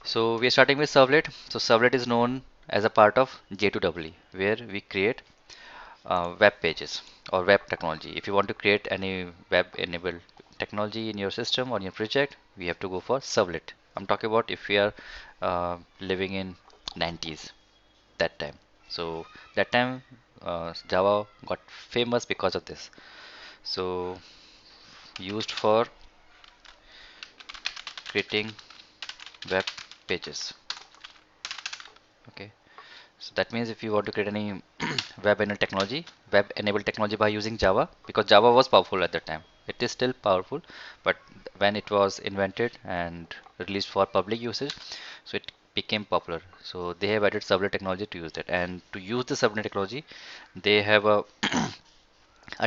So we are starting with servlet. So servlet is known as a part of J2EE, where we create web pages or web technology. If you want to create any web enabled technology in your system or in your project, we have to go for servlet. I'm talking about if we are living in 90s that time. So that time Java got famous because of this. So used for creating web pages. Okay. So that means if you want to create any web enabled technology by using Java, because Java was powerful at that time. It is still powerful, but when it was invented and released for public usage, so it became popular. So they have added servlet technology to use that. And to use the servlet technology, they have a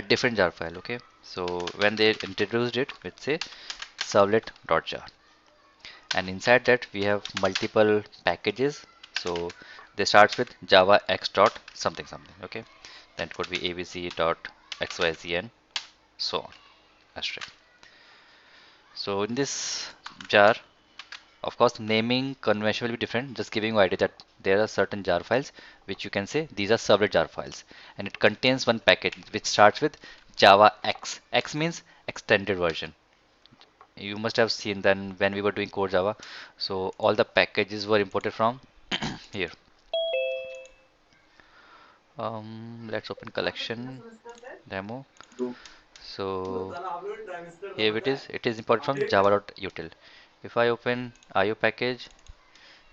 different jar file. Okay. So when they introduced it, let's say servlet.jar, and inside that we have multiple packages. So they starts with java x dot something something. Okay, then it could be abc dot xyz and so on, asterisk. So in this jar, of course naming convention will be different, just giving you idea that there are certain jar files which you can say these are servlet jar files, and it contains one package which starts with java x. X means extended version. You must have seen then when we were doing core Java. So all the packages were imported from here. Let's open collection demo. So here it is. It is imported from java.util. If I open IO package,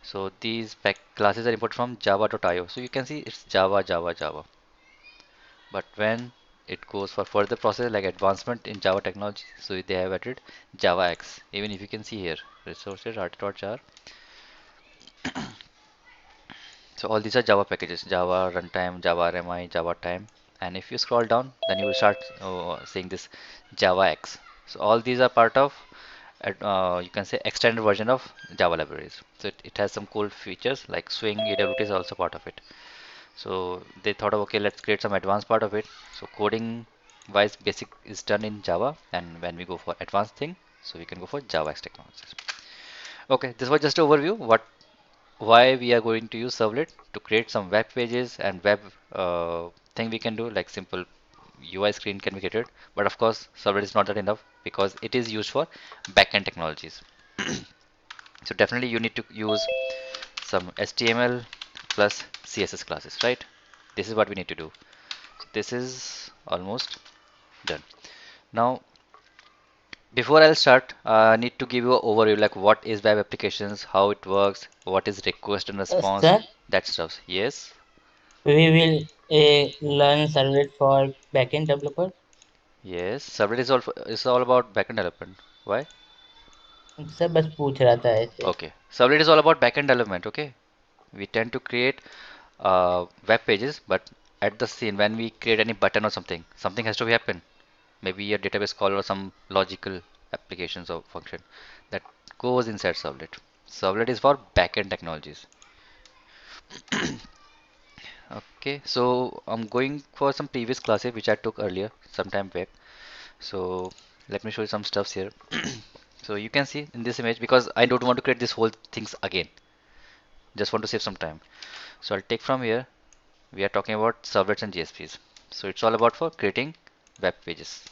so these classes are imported from java.io. So you can see it's Java, Java, Java. But when it goes for further process like advancement in Java technology, so they have added Java X. Even if you can see here, resources, art.jar. So all these are Java packages, Java runtime, Java RMI, Java time. And if you scroll down, then you will start seeing this Java X. So all these are part of, you can say extended version of Java libraries. So it has some cool features like Swing, AWT is also part of it. So they thought of, okay, let's create some advanced part of it. So coding wise basic is done in Java, and when we go for advanced thing, so we can go for Java X technologies. Okay, this was just an overview. Why we are going to use servlet to create some web pages and web thing we can do, like simple UI screen can be created. But of course servlet is not that enough because it is used for backend technologies. So definitely you need to use some HTML plus CSS classes, right? This is what we need to do. So this is almost done. Now before I'll start, I need to give you an overview like what is web applications, how it works, what is request and response, Sir, that stuff. Yes. we will learn Servlet for backend developer. Yes, Servlet is all about backend development. Why? Sir बस पूछ रहा था ऐसे. Okay. Servlet is all about backend development. Okay. We tend to create web pages, but at the scene when we create any button or something, something has to be happen. Maybe a database call or some logical applications or function that goes inside Servlet. Servlet is for backend technologies. Okay. So I'm going for some previous classes which I took earlier, some time back. So let me show you some stuffs here. So you can see in this image because I don't want to create this whole things again. Just want to save some time. So I'll take from here. We are talking about servlets and JSPs. So it's all about for creating web pages,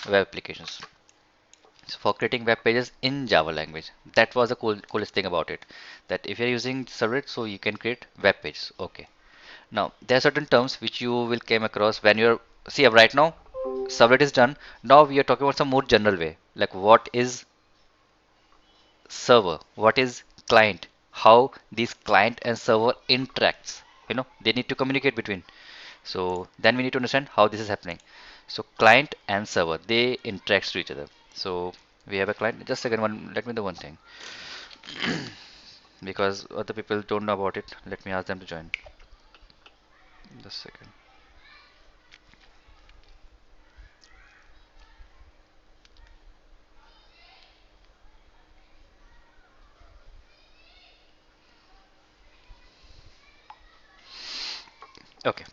web applications. So for creating web pages in Java language. That was the coolest thing about it. That if you're using servlet, so you can create web pages. Okay. Now there are certain terms which you will came across when you're see right now servlet is done. Now we are talking about some more general way. Like what is server, what is client, how these client and server interacts. They need to communicate between. So then we need to understand how this is happening. So client and server, they interact to each other. So we have a client. Just a second, one. Let me do one thing because other people don't know about it. Let me ask them to join. Just a second. Okay.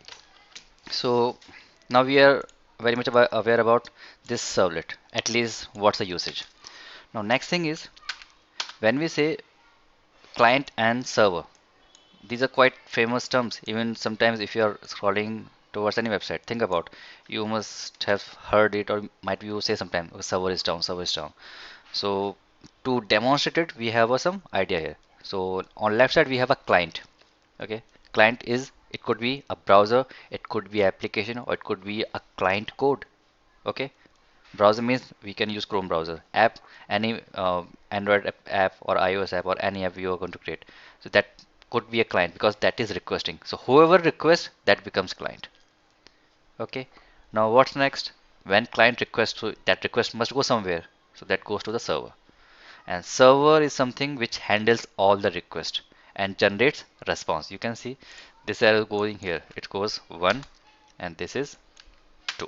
So now we are very much aware about this servlet. At least what's the usage. Now next thing is When we say client and server, these are quite famous terms. Even sometimes if you are scrolling towards any website, think about, you must have heard it, or might you say sometime, "Oh, server is down, server is down." So to demonstrate it, we have some idea here. So on left side we have a client. Okay, client is, it could be a browser, it could be application, or it could be a client code. Okay, browser means we can use Chrome browser. App, any Android app or iOS app or any app you are going to create. So that could be a client because that is requesting. So whoever requests, that becomes client. Okay. Now what's next? When client requests, so that request must go somewhere. So that goes to the server. And server is something which handles all the request and generates response. You can see this arrow going here. It goes 1 and this is 2.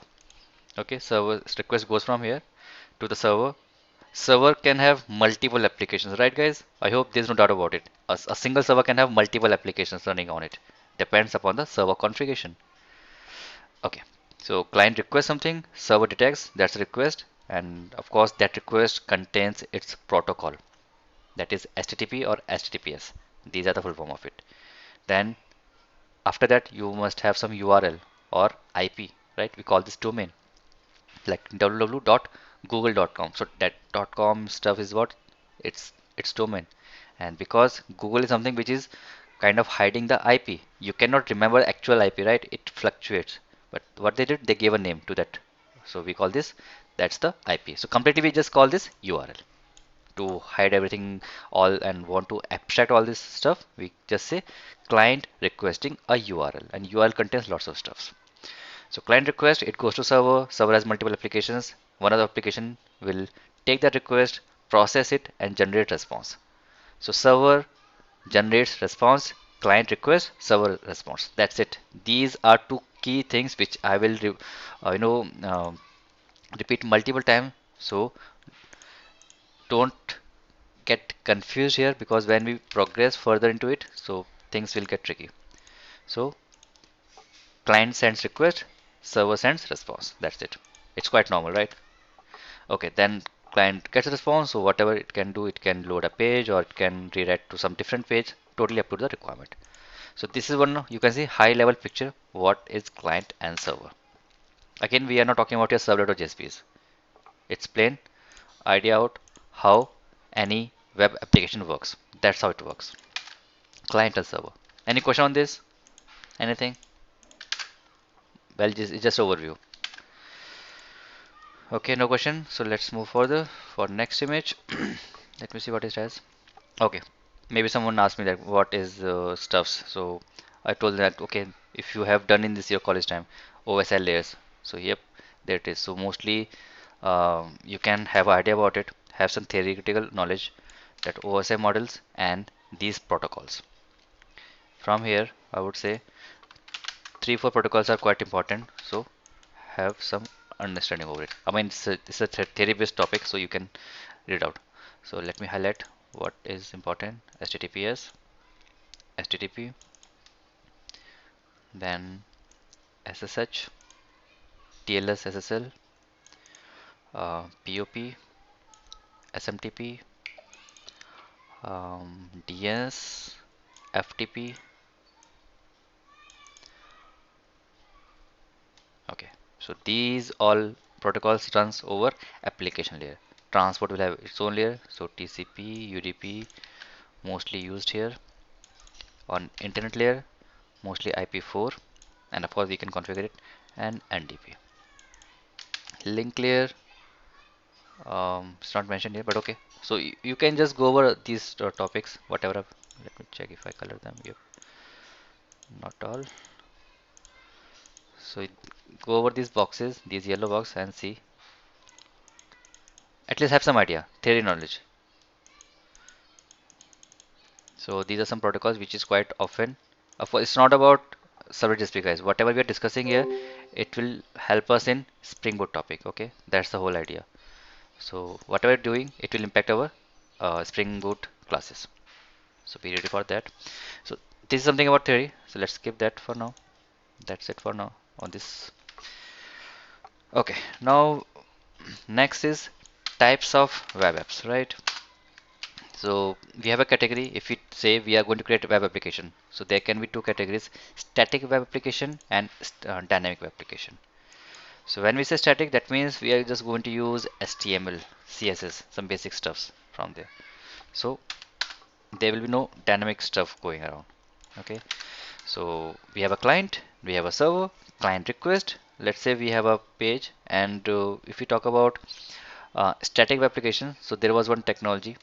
Okay, server request goes from here to the server. Server can have multiple applications, right guys? I hope there's no doubt about it. A single server can have multiple applications running on it. Depends upon the server configuration. Okay, so client requests something, server detects that's a request, and of course that request contains its protocol. That is HTTP or HTTPS. These are the full form of it. Then after that you must have some URL or IP, right? We call this domain, like www.google.com. So that .com stuff is what, its domain. And because Google is something which is kind of hiding the IP, you cannot remember actual IP, right? It fluctuates. But what they did, they gave a name to that. So we call this, that's the IP. So completely we just call this URL. To hide everything all and want to abstract all this stuff, we just say client requesting a URL, and URL contains lots of stuff. So client request, it goes to server. Server has multiple applications. One of the application will take that request, process it, and generate response. So server generates response, client request, server response. That's it. These are two key things which I will repeat multiple times. So don't get confused here, because when we progress further into it, so things will get tricky. So client sends request, server sends response. That's it. It's quite normal, right? Okay, then client gets a response. So whatever it can do, it can load a page or it can rewrite to some different page, totally up to the requirement. So this is one, you can see high level picture what is client and server. Again, we are not talking about your servlet or JSPs. It's plain idea out how any web application works. That's how it works. Client and server. Any question on this? Anything? Well, it's just overview. Okay, no question. So let's move further for next image. Let me see what it has. Okay, maybe someone asked me that what is stuffs. So I told that okay, if you have done in this your college time, OSI layers. So yep, there it is. So mostly you can have idea about it, have some theoretical knowledge that OSI models and these protocols. From here, I would say 3 4 protocols are quite important. So have some understanding over it. I mean, it's a theory based topic, so you can read out. So let me highlight what is important. HTTPS, HTTP, then SSH, TLS, SSL, POP, SMTP, DNS, FTP. Okay, so these all protocols runs over application layer. Transport will have its own layer, so TCP, UDP mostly used here. On internet layer, mostly IP4, and of course we can configure it, and NDP. Link layer, it's not mentioned here, but okay. So you can just go over these topics, whatever. Let me check if I color them. Yep, not all. So go over these boxes, these yellow box, and see. At least have some idea, theory knowledge. So these are some protocols which is quite often. Of course, it's not about server JSP guys. Whatever we are discussing here, it will help us in Spring Boot topic. Okay, that's the whole idea. So whatever we're doing, it will impact our Spring Boot classes. So be ready for that. So this is something about theory. So let's skip that for now. That's it for now on this. Okay, now next is types of web apps, right? So we have a category. If we say we are going to create a web application, so there can be two categories: static web application and dynamic web application. So when we say static, that means we are just going to use HTML, CSS, some basic stuffs from there. So there will be no dynamic stuff going around. Okay. So we have a client, we have a server, client request. Let's say we have a page, and if we talk about static web application, so there was one technology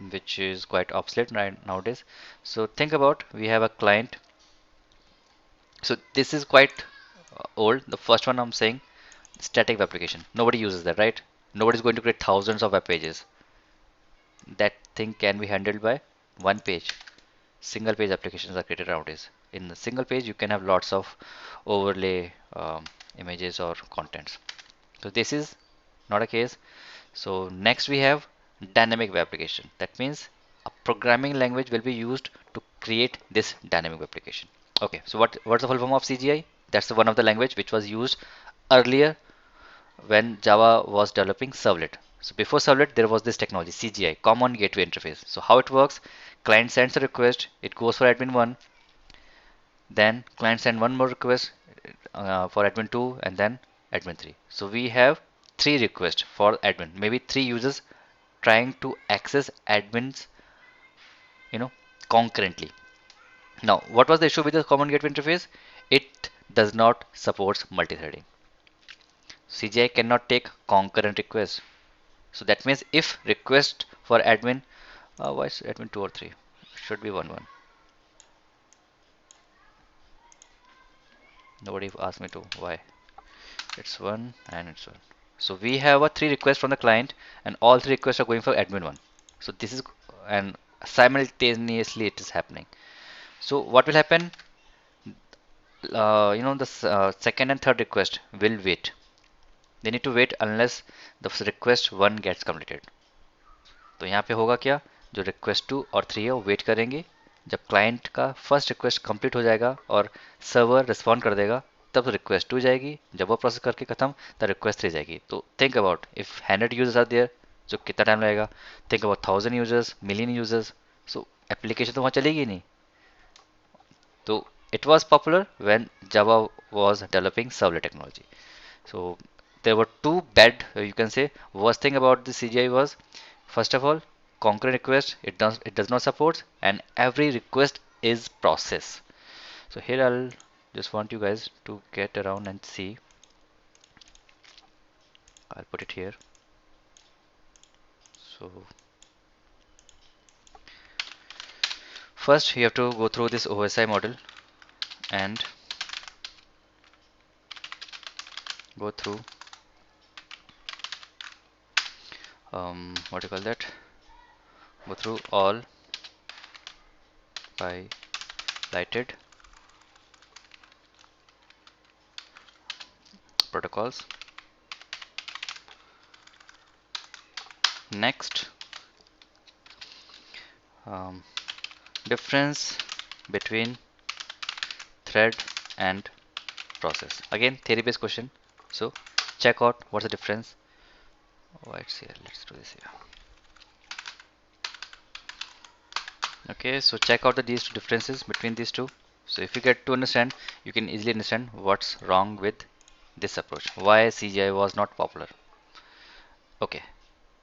which is quite obsolete right nowadays. So think about, we have a client. So this is quite old. The first one I'm saying, static web application. Nobody uses that, right? Nobody's going to create thousands of web pages. That thing can be handled by one page. Single page applications are created nowadays. In a single page, you can have lots of overlay images or contents. So this is not a case. So next we have dynamic web application. That means a programming language will be used to create this dynamic web application. Okay, so what's the full form of CGI? That's the one of the language which was used earlier when Java was developing Servlet. So before Servlet, there was this technology CGI, Common Gateway Interface. So how it works? Client sends a request, it goes for admin 1, then client send one more request for admin 2, and then admin 3. So we have three requests for admin, maybe three users trying to access admins, you know, concurrently. Now, what was the issue with the Common Gateway Interface? It does not support multi-threading. CGI cannot take concurrent requests. So that means if request for admin, why is admin 2 or 3? Should be 1 1. Nobody asked me to. Why? It's 1 and it's 1. So we have a 3 requests from the client, and all 3 requests are going for admin 1. So this is, and simultaneously it is happening. So what will happen? The second and third request will wait. They need to wait unless the request 1 gets completed. तो यहाँ पे होगा क्या, जो request 2 और 3 है वो wait करेंगे, जब क्लाइंट का फर्स्ट रिक्वेस्ट कंप्लीट हो जाएगा और सर्वर रिस्पॉन्ड कर देगा, तब रिक्वेस्ट 2 जाएगी, जब वो प्रोसेस करके खत्म तब रिक्वेस्ट 3 जाएगी. तो think about if 100 users are there, जो कितना टाइम लगेगा. Think about 1000 users, million users. So application तो वहाँ चलेगी नहीं. तो it was popular when Java was developing servlet technology. So there were two bad, you can say, worst thing about the CGI was, first of all, concurrent request it does not support, and every request is process. So here I'll just want you guys to get around and see. I'll put it here. So first you have to go through this OSI model and go through what do you call that, go through all highlighted protocols. Next, difference between thread and process. Again, theory based question. So check out what's the difference. Oh, it's here. Let's do this here. Okay, so check out these two differences between these two. So if you get to understand, you can easily understand what's wrong with this approach, why CGI was not popular. Okay,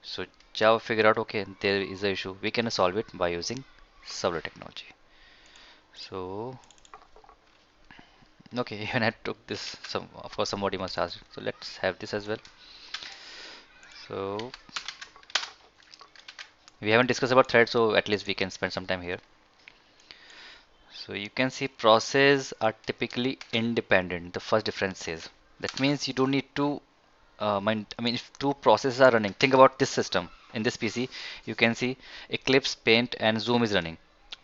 so Java figure out, okay, there is a issue, we can solve it by using servlet technology. So okay, even I took this, some of course somebody must ask, so let's have this as well. So we haven't discussed about thread, so at least we can spend some time here. So you can see process are typically independent. The first difference is, that means you don't need to if two processes are running, think about this system. In this PC, you can see Eclipse, Paint, and Zoom is running.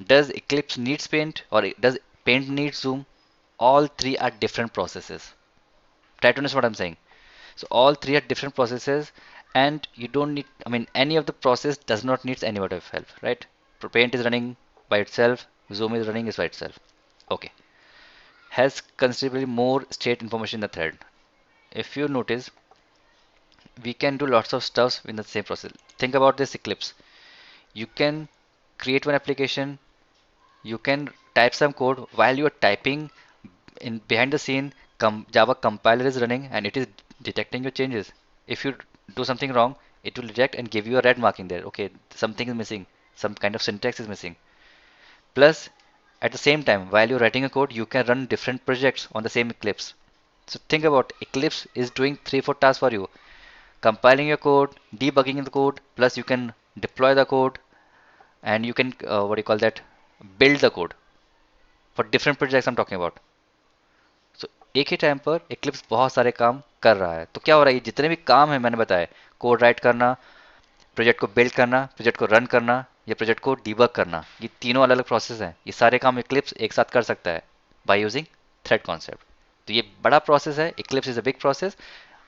Does Eclipse needs Paint, or does Paint need Zoom? All three are different processes. Try to understand what I'm saying. So all three are different processes, and you don't need, any of the process does not need any of help, right? Paint is running by itself, Zoom is running is by itself. Okay. Has considerably more state information in the thread. If you notice, we can do lots of stuff in the same process. Think about this Eclipse. You can create one application, you can type some code while you are typing. In behind the scene, Java compiler is running and it is detecting your changes. If you do something wrong, it will reject and give you a red marking there. Okay, something is missing, some kind of syntax is missing. Plus, at the same time, while you're writing a code, you can run different projects on the same Eclipse. So think about Eclipse is doing 3 4 tasks for you: compiling your code, debugging the code, plus you can deploy the code, and you can what do you call that, build the code for different projects I'm talking about. सो एक ही time पर Eclipse बहुत सारे काम कर रहा है. तो क्या हो रहा है, ये जितने भी काम है मैंने बताया, कोड राइट करना, प्रोजेक्ट को बिल्ड करना, प्रोजेक्ट को रन करना, या प्रोजेक्ट को डिबग करना, ये तीनों अलग अलग प्रोसेस हैं. ये सारे काम Eclipse एक साथ कर सकता है बाय यूजिंग थ्रेड कॉन्सेप्ट. तो ये बड़ा प्रोसेस है. Eclipse is a big process.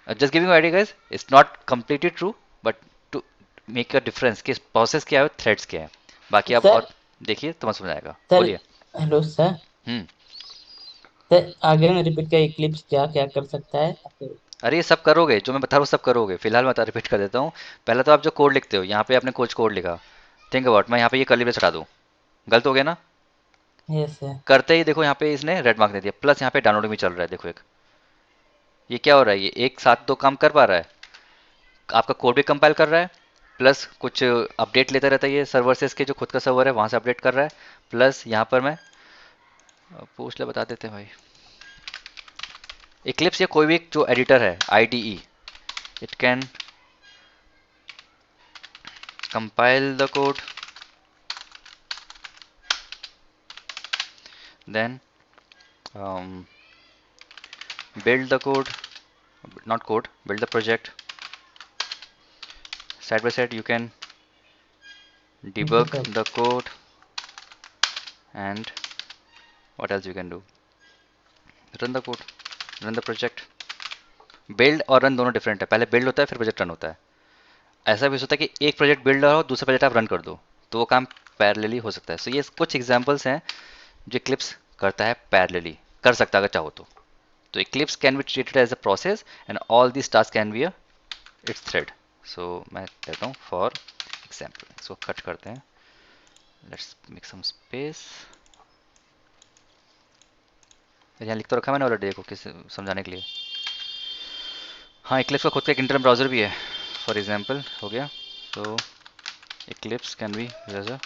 Just giving idea guys, it's not completely true, but to make a difference कि प्रोसेस क्या है, थ्रेड्स क्या है. बाकी आप सर और देखिए तो मैं समझ आएगा. सर बोलिए. Hello sir. हम्म. सर आगे में रिपीट का इक्लिप्स क्या क्या कर सकता है? अरे ये सब करोगे, जो मैं बता रहा हूँ सब करोगे. फिलहाल मैं रिपीट कर देता हूँ. पहले तो आप जो कोड लिखते हो, यहाँ पे आपने कुछ कोड लिखा. थिंक अबाउट, मैं यहाँ पे ये कर्ली ब्रेस हटा दूँ, गलत हो गया ना. Yes sir. करते ही देखो यहाँ पे इसने रेड मार्क दे दिया, प्लस यहाँ पे डाउनलोडिंग भी चल रहा है. देखो एक, ये क्या हो रहा है, ये एक साथ दो काम कर पा रहा है. आपका कोड भी कंपाइल कर रहा है, प्लस कुछ अपडेट लेता रहता है. ये सर्वर से, इसके जो खुद का सर्वर है वहाँ से अपडेट कर रहा है. प्लस यहाँ पर मैं पूछ ले, बता देते हैं भाई. इक्लिप्स या कोई भी जो एडिटर है, IDE, it can compile the code, then build the code, not code, build the project. Side by side you can debug debug. the code, and what else you can do, run the code, run the project. Build और run दोनों different है. पहले build होता है फिर project run होता है. ऐसा भी हो सकता है कि एक प्रोजेक्ट बिल्ड हो, दूसरा प्रोजेक्ट आप रन कर दो, तो वो काम पैरेलली हो सकता है. सो ये कुछ एग्जांपल्स हैं जो Eclipse करता है, पैरेलली कर सकता है अगर चाहो तो. तो Eclipse can be treated as a process and all this task can be a its thread. So मैं कहता हूँ फॉर एग्जाम्पल, इसको कट करते हैं. Let's make some space. यहाँ लिख तो रखा मैंने ऑलरेडी, देखो किस समझाने के लिए. हाँ, Eclipse का खुद का एक इंटरनल ब्राउजर भी है. फॉर एग्जाम्पल हो गया. तो Eclipse can be as a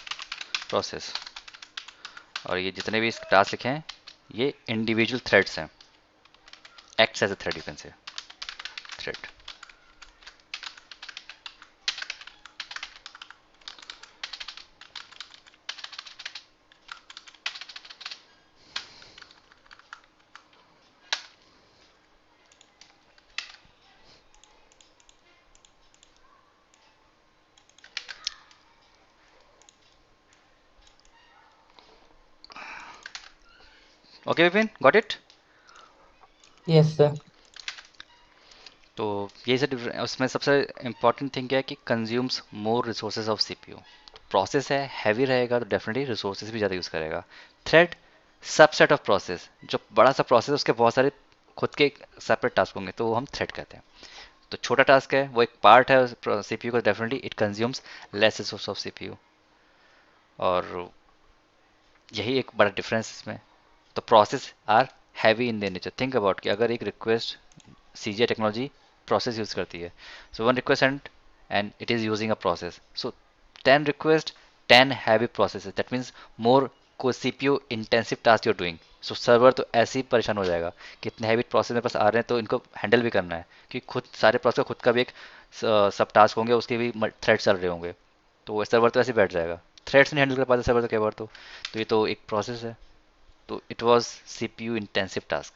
process. और ये जितने भी टास्क लिखे हैं, ये इंडिविजुअल थ्रेड्स हैं. Acts as a thread, you can say thread. Okay Vipin, got it. Yes sir. तो ये से उसमें सबसे इम्पॉर्टेंट थिंग क्या है कि consumes more resources of CPU. Process है, हैवी रहेगा तो डेफिनेटली रिसोर्सेज भी ज़्यादा यूज़ करेगा. थ्रेड सबसेट ऑफ प्रोसेस, जो बड़ा सा प्रोसेस उसके बहुत सारे खुद के सेपरेट टास्क होंगे, तो वो हम थ्रेड कहते हैं. तो छोटा टास्क है, वो एक पार्ट है CPU का, definitely it consumes less resource of CPU. और यही एक बड़ा डिफरेंस इसमें. तो process are heavy in their nature. Think about कि अगर एक request, CGI technology process use करती है. So one request and it is using a process. So 10 request, 10 heavy process, that means more को CPU intensive task you're doing. So server तो ऐसे ही परेशान हो जाएगा कि इतने हैवी प्रोसेस मेरे पास आ रहे हैं, तो इनको हैंडल भी करना है, क्योंकि खुद सारे प्रोसेस का खुद का भी एक सब टास्क होंगे, उसके भी थ्रेड चल रहे होंगे. तो वो सर्वर तो ऐसे ही बैठ जाएगा. थ्रेड्स नहीं हैंडल कर पाते सर्वर तो, कई बार तो ये तो एक प्रोसेस है. तो it was CPU intensive task.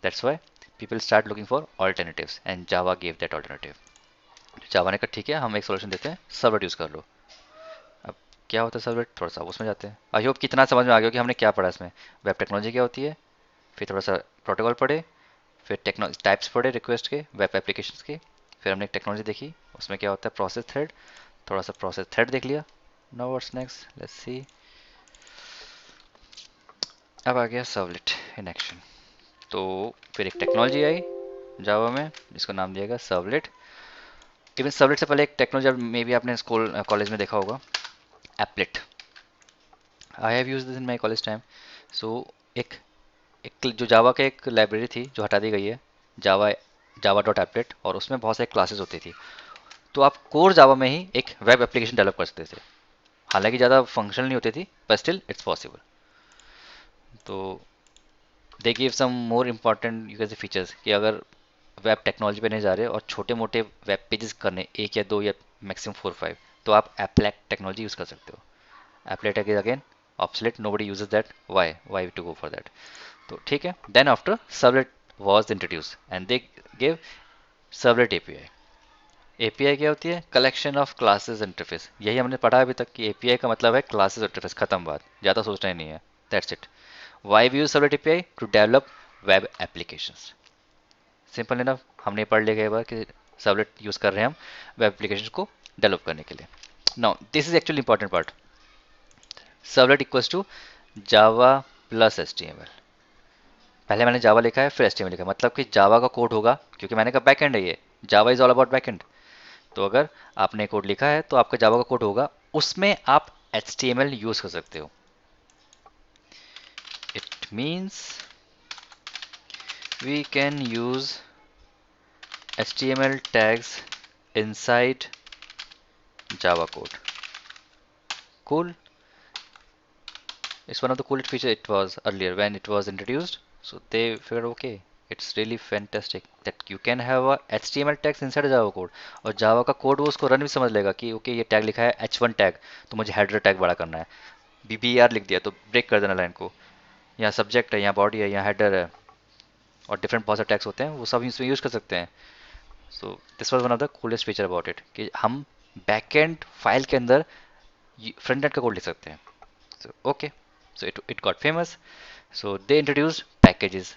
That's why people start looking for alternatives and Java gave that alternative. Java ने कहा ठीक है, हम एक सॉल्यूशन देते हैं, सर्वलेट यूज़ कर लो. अब क्या होता है सर्वलेट, थोड़ा सा उसमें जाते हैं. आई होप कितना समझ में आ गया कि हमने क्या पढ़ा इसमें. वेब टेक्नोलॉजी क्या होती है, फिर थोड़ा सा प्रोटोकॉल पढ़े, फिर टेक्नो टाइप्स पढ़े रिक्वेस्ट के, वेब एप्लीकेशंस के, फिर हमने एक टेक्नोलॉजी देखी, उसमें क्या होता है प्रोसेस थ्रेड, थोड़ा सा प्रोसेस थ्रेड देख लिया. Now what's next, let's see. अब आ गया सर्वलेट इन एक्शन. तो फिर एक टेक्नोलॉजी आई जावा में जिसका नाम दिया गया सर्वलेट. इवन सर्वलेट से पहले एक टेक्नोलॉजी मे भी आपने स्कूल कॉलेज में देखा होगा, applet. I have use this in my college time. So एक एक जो जावा का एक लाइब्रेरी थी जो हटा दी गई है, जावा जावा डॉट एप्लेट, और उसमें बहुत सारी क्लासेस होती थी। तो आप कोर जावा में ही एक वेब एप्लीकेशन डेवलप कर सकते थे। हालांकि ज़्यादा फंक्शनल नहीं होती थी, पर स्टिल इट्स पॉसिबल। तो they give some more important you can say features कि अगर वेब टेक्नोलॉजी पे नहीं जा रहे और छोटे मोटे वेब पेजेस करने, एक या दो या मैक्सिमम 4 5, तो आप एप्लेट टेक्नोलॉजी यूज़ कर सकते हो। Applet again obsolete, nobody uses that, why to go for that. तो ठीक है, then after servlet was introduce and they give servlet API. API क्या होती है? Collection of classes interface. यही हमने पढ़ा अभी तक कि एपीआई का मतलब है क्लासेस इंटरफेस, खत्म बात, ज़्यादा सोचना ही नहीं है, that's it. Why we use servlet API? To develop web applications. Simple enough, हमने पढ़ लिया कई बार कि सर्वलेट यूज कर रहे हैं हम वेब एप्लीकेशन को डेवलप करने के लिए। Now this is actually important part. Servlet equals to Java plus HTML. पहले मैंने जावा लिखा है फिर एचटीएमएल लिखा है, मतलब कि जावा का कोड होगा, क्योंकि मैंने कहा बैकएंड है ये, Java is all about backend. तो अगर आपने कोड लिखा है तो आपका जावा का कोड होगा, उसमें आप एचटीएमएल यूज कर सकते हो। It means we can use HTML tags inside Java code. Cool. It's one of the coolest features it was earlier when it was introduced. So they figured, okay, it's really fantastic that you can have a HTML tags inside Java code. और Java का code वो उसको run भी समझ लेगा कि okay ये tag लिखा है H1 टैग, तो मुझे हेडर टैग बड़ा करना है। BBR लिख दिया तो ब्रेक कर देना लाइन को। यहाँ सब्जेक्ट है, यहाँ बॉडी है, यहाँ हेडर है, और डिफरेंट बहुत सारे टैग्स होते हैं, वो सब इसमें यूज़ कर सकते हैं। So this was one of the coolest feature about it कि हम बैकएंड फाइल के अंदर फ्रंट एंड का कोड लिख सकते हैं। So okay, so it got famous. So they introduced packages.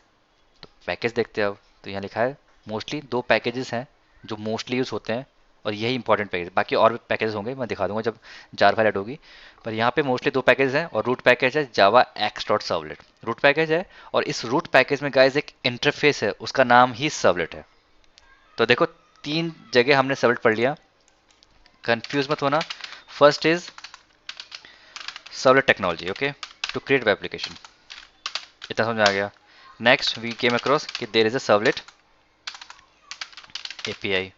तो पैकेज देखते हैं अब, तो यहाँ लिखा है मोस्टली दो पैकेजेस हैं जो मोस्टली यूज होते हैं, और यही इंपॉर्टेंट पैकेज, बाकी और भी पैकेजेस होंगे, मैं दिखा दूंगा जब जार फाइल ऐड होगी। पर यहाँ पे मोस्टली दो पैकेज हैं, और रूट पैकेज है javax dot servlet, root package है। और इस रूट पैकेज में गाइज एक इंटरफेस है, उसका नाम ही सर्वलेट है। तो देखो, तीन जगह हमने सर्वलेट पढ़ लिया, कंफ्यूज मत होना। First is servlet technology, okay, to create web application, इतना समझ में आ गया। नेक्स्ट वी केम अक्रॉस कि there is a servlet API,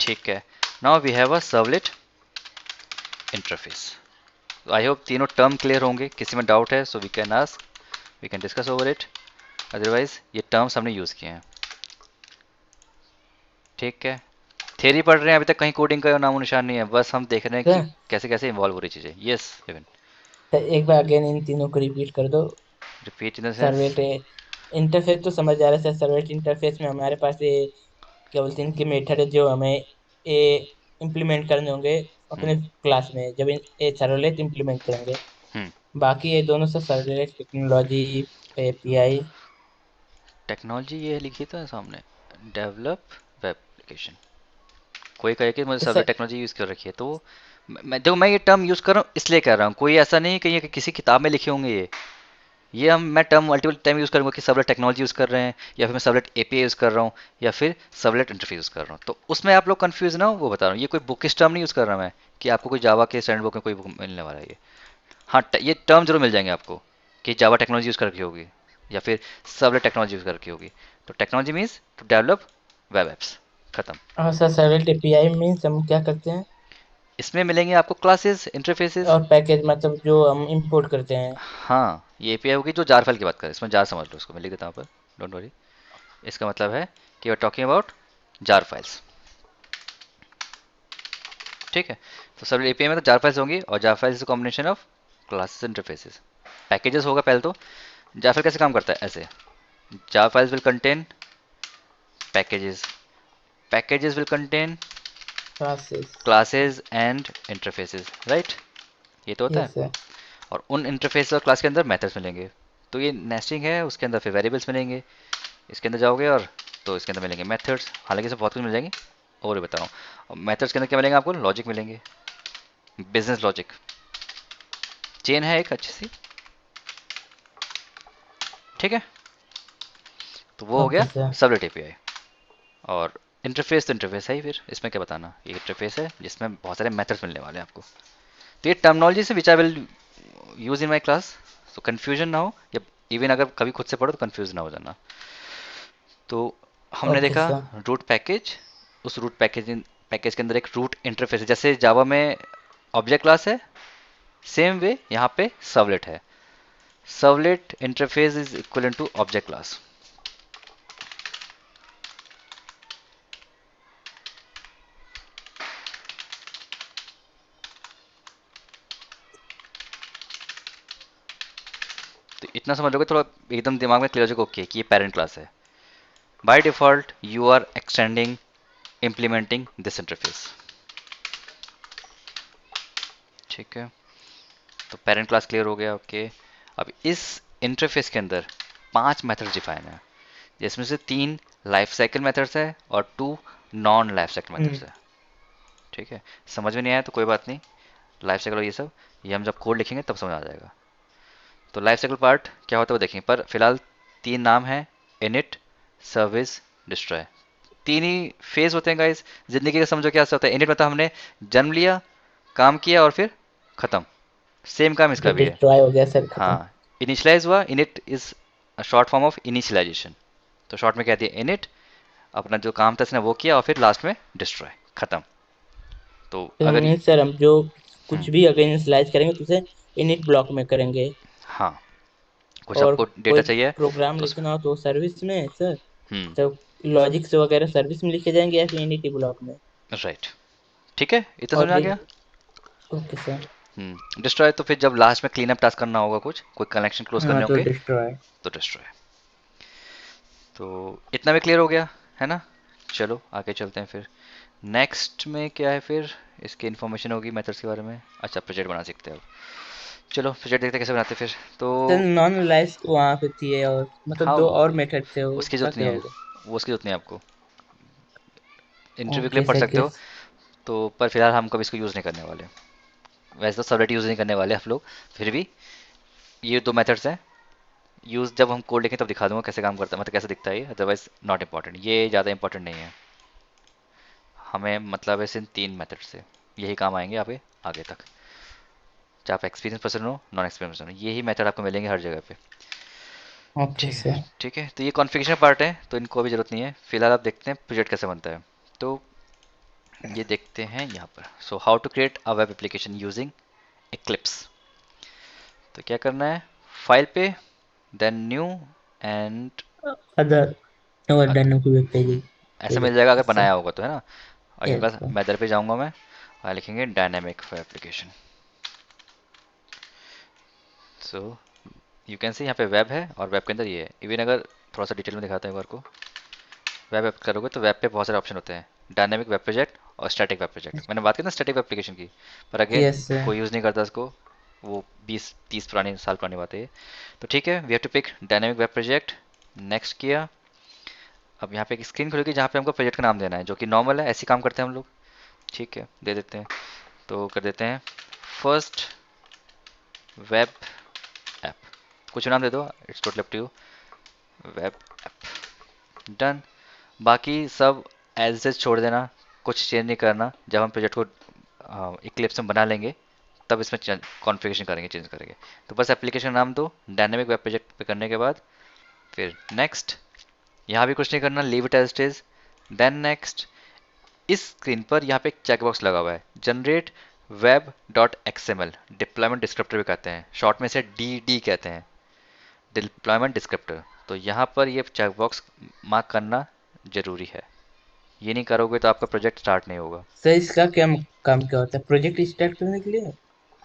ठीक है। Now we have a servlet interface. I hope तीनों टर्म क्लियर होंगे, किसी में डाउट है so we can ask, we can discuss over it, otherwise ये टर्म्स हमने यूज किए हैं, ठीक है। थ्योरी पढ़ रहे हैं, अभी तक कहीं कोडिंग का नामो निशान नहीं है, बस हम देख रहे हैं कि सर, कैसे कैसे इन्वॉल्व हो रही चीज़ें। यस इवन एक बार अगेन इन तीनों को रिपीट कर दो। Repeat in the sense. सर्वेट interface तो समझ आ रहा है सर। सर्वेट इंटरफेस में हमारे पास ये क्या बोलते हैं, इनके मेथड है जो हमें ये इम्प्लीमेंट करने होंगे हम्म अपने क्लास में जब ये सर्वलेट इम्प्लीमेंट करेंगे। हम्म बाकी ये दोनों से सर्वलेट टेक्नोलॉजी एपीआई। टेक्नोलॉजी ये लिखी तो है सामने, डेवलप वेब एप्लीकेशन। कोई कहे कि मुझे सर्वर सर टेक्नोलॉजी यूज़ कर रखी है, तो मैं ये टर्म यूज़ कर रहा हूँ इसलिए कह रहा हूँ, कोई ऐसा नहीं है कि ये किसी किताब में लिखे होंगे ये हम मैं टर्म मल्टीपल टाइम यूज़ करूँगा कि सर्वलेट टेक्नोलॉजी यूज़ कर रहे हैं, या फिर मैं सर्वलेट एपीआई यूज़ कर रहा हूँ, या फिर सर्वलेट इंटरफेस यूज़ कर रहा हूँ। तो उसमें आप लोग कंफ्यूज ना हो, वो बता रहा हूँ, ये कोई बुकिश टर्म नहीं यूज़ कर रहा मैं कि आपको कोई जावा के स्टैंडर्ड बुक में कोई बुक मिलने वाला है ये। हाँ, ये टर्म जरूर मिल जाएंगे आपको कि जावा टेक्नोलॉजी यूज़ कर रखी होगी, या फिर सर्वलेट टेक्नोलॉजी यूज़ कर रखी होगी। तो technology means to develop web apps, खत्म। और सर सर्वलेट एपीआई मीन्स हम क्या करते हैं? इसमें मिलेंगे आपको क्लासेस इंटरफेसेस। और पैकेज मतलब जो हम इंपोर्ट करते हैं। हाँ, ये एपीआई होगी जो जार फाइल की बात करें, इसमें जार समझ लो, इसको मैं लिख देता हूँ पर, डोंट वरी। इसका मतलब है कि we are talking about jar files, ठीक है। तो सब एपीआई में तो जार फाइल्स होंगी, और jar files is combination of classes interfaces. Packages होगा पहले तो। जार फाइल कैसे काम करता है? ऐसे, jar files will contain packages, packages will contain classes. Classes and interfaces, right, ये तो होता है। Yes sir. और उन इंटरफेस और क्लास के अंदर मेथड्स मिलेंगे। तो ये नेस्टिंग है, उसके अंदर फिर वेरिएबल्स मिलेंगे, इसके अंदर जाओगे और तो इसके अंदर मिलेंगे मेथड्स, हालांकि इसमें बहुत कुछ मिल जाएंगे, और भी बता रहा हूँ। मेथड्स के अंदर क्या मिलेंगे आपको? लॉजिक मिलेंगे, बिजनेस लॉजिक, चेन है एक अच्छी सी, ठीक है। तो वो हो ओके गया सर। Servlet API. और इंटरफेस तो इंटरफेस है ही, फिर इसमें क्या बताना, ये इंटरफेस है जिसमें बहुत सारे मेथड्स मिलने वाले हैं आपको। तो ये टर्मिनोलॉजी से which I will use in my class, so confusion ना हो, या इवन अगर कभी खुद से पढ़ो तो कन्फ्यूज ना हो जाना। तो हमने ओके देखा सर। रूट पैकेज, उस रूट पैकेज पैकेज के अंदर एक रूट इंटरफेस है, जैसे जावा में ऑब्जेक्ट क्लास है, सेम वे यहाँ पे सर्वलेट है। Servlet interface is equal to object class. तो इतना समझ लोगे थोड़ा एकदम दिमाग में क्लियर हो जाएगा, ओके कि ये पेरेंट क्लास है। By default you are extending implementing this interface. ठीक है, तो पेरेंट क्लास क्लियर हो गया, ओके। अब इस इंटरफेस के अंदर 5 मेथड्स डिफाइन है, जिसमें से 3 लाइफ साइकिल मेथड्स है और 2 नॉन लाइफ साइकिल हम्म। मेथड्स है। ठीक है, समझ में नहीं आया तो कोई बात नहीं, लाइफ साइकिल और ये सब ये हम जब कोड लिखेंगे तब समझ आ जाएगा। तो लाइफ साइकिल पार्ट क्या होता है वो देखेंगे, पर फिलहाल 3 नाम है, इनिट, सर्विस, डिस्ट्रॉय। 3 ही फेज होते हैं गाइस जिंदगी का, समझो क्या होता है। इनिट मतलब हमने जन्म लिया, काम किया और फिर खत्म। सेम काम इसका फिर भी है। डिस्ट्रॉय हो गया सर, हाँ, खत्म। इनिशियलाइज हुआ, init is short form of initialisation. तो शॉर्ट में कह दिया इनिट, अपना जो काम था इसने वो किया, और फिर लास्ट में डिस्ट्रॉय, खत्म। तो तो अगर मीन्स सर हम जो हम्म, कुछ भी अगर इनिशियलाइज करेंगे तो उसे इनिट ब्लॉक में करेंगे। हाँ, कुछ और आपको डेटा कोई चाहिए प्रोग्राम तो उस लिखना हो तो सर्विस में सर, हम्म, तो लॉजिक्स वगैरह सर्विस में लिखे जाएंगे या फिर इनिटी ब्लॉक में? राइट। ठीक है, इतना समझ और में आ गया। Okay sir. डिस्ट्रॉय तो फिर जब लास्ट में क्लीन अप टास्क करना होगा, कुछ कोई कनेक्शन क्लोज हाँ करने तो होंगे डिस्ट्रॉय। तो डिस्ट्रॉय। तो इतना भी क्लियर हो गया है ना। चलो आगे चलते हैं फिर। नेक्स्ट में क्या है फिर, इसकी इन्फॉर्मेशन होगी मेथड्स के बारे में। अच्छा, प्रोजेक्ट बना सकते हैं अब। चलो प्रोजेक्ट देखते हैं कैसे बनाते हैं फिर तो। सर नॉन रिलाइज वहाँ पे थी है, और मतलब हाँ, 2 और मेथड थे, उसकी उसका जरूरत नहीं क्या है, होगा? वो उसकी जरूरत नहीं है आपको, इंटरव्यू के लिए ओके पढ़ सर, सकते हो। किस? तो पर फिलहाल हम कभी इसको यूज़ नहीं करने वाले। वैसे तो सबरेट यूज़ नहीं करने वाले आप लोग, फिर भी ये 2 मेथड्स हैं। यूज़ जब हम कोड लिखें तब दिखा दूंगा कैसे काम करता है, मतलब कैसे दिखता है ये, अदरवाइज नॉट इंपॉर्टेंट, ये ज़्यादा इंपॉर्टेंट नहीं है। हमें मतलब है सिर्फ 3 मेथड से यही काम आएंगे आगे आगे तक, चाहे आप एक्सपीरियंस पर्सन हो नॉन एक्सपीरियंस पर्सन हो, यही मेथड आपको मिलेंगे हर जगह पे। ओके ठीक है, सर। ठीक है, तो ये कॉन्फ़िगरेशन पार्ट है तो इनको अभी जरूरत नहीं है। फिलहाल आप देखते हैं प्रोजेक्ट कैसे बनता है। तो ये देखते हैं यहाँ पर, so how to create a web application using Eclipse. तो क्या करना है, फाइल पे, देन न्यू, एंड अदर, और डन की वेब पेज, ऐसा मिल जाएगा अगर सर। बनाया होगा तो, है ना। और यस बस सर। मैं इधर पे जाऊंगा मैं, और लिखेंगे dynamic web application. So you can see यहाँ पे वेब है, और वेब के अंदर ये है। इवन अगर थोड़ा सा डिटेल में दिखाता हूँ एक बार को, वेब ऐप करोगे तो वेब पे बहुत सारे ऑप्शन होते हैं, डायनेमिक वेब प्रोजेक्ट और स्टैटिक वेब प्रोजेक्ट। मैंने बात की ना स्टैटिक वेब एप्लीकेशन की, पर अगेन यस सर। कोई यूज़ नहीं करता इसको, वो 20-30 पुरानी साल पुरानी बात है ये। तो ठीक है, we have to pick dynamic web project. Next किया। अब यहाँ पे एक स्क्रीन खुलेगी जहाँ पे हमको प्रोजेक्ट का नाम देना है, जो कि नॉर्मल है, ऐसे ही काम करते हैं हम लोग। ठीक है, दे देते हैं। तो कर देते हैं फर्स्ट वेब ऐप, कुछ नाम दे दो, it's totally up to you. Web app, done. बाकी सब एज इज छोड़ देना, कुछ चेंज नहीं करना। जब हम प्रोजेक्ट को इक्लिप्स में बना लेंगे तब इसमें कॉन्फ़िगरेशन करेंगे, चेंज करेंगे। तो बस एप्लीकेशन नाम दो डायनेमिक वेब प्रोजेक्ट पे करने के बाद, फिर नेक्स्ट। यहाँ भी कुछ नहीं करना, leave it as it is. Then next. इस स्क्रीन पर यहाँ पे एक चेकबॉक्स लगा हुआ है, generate web dot XML, deployment descriptor भी कहते हैं, शॉर्ट में से डी कहते हैं, डिप्लॉयमेंट डिस्क्रिप्टर। तो यहाँ पर ये चेकबॉक्स मार्क करना जरूरी है। ये नहीं करोगे तो आपका प्रोजेक्ट स्टार्ट नहीं होगा। सर इसका क्या काम क्या होता है प्रोजेक्ट स्टार्ट करने के लिए?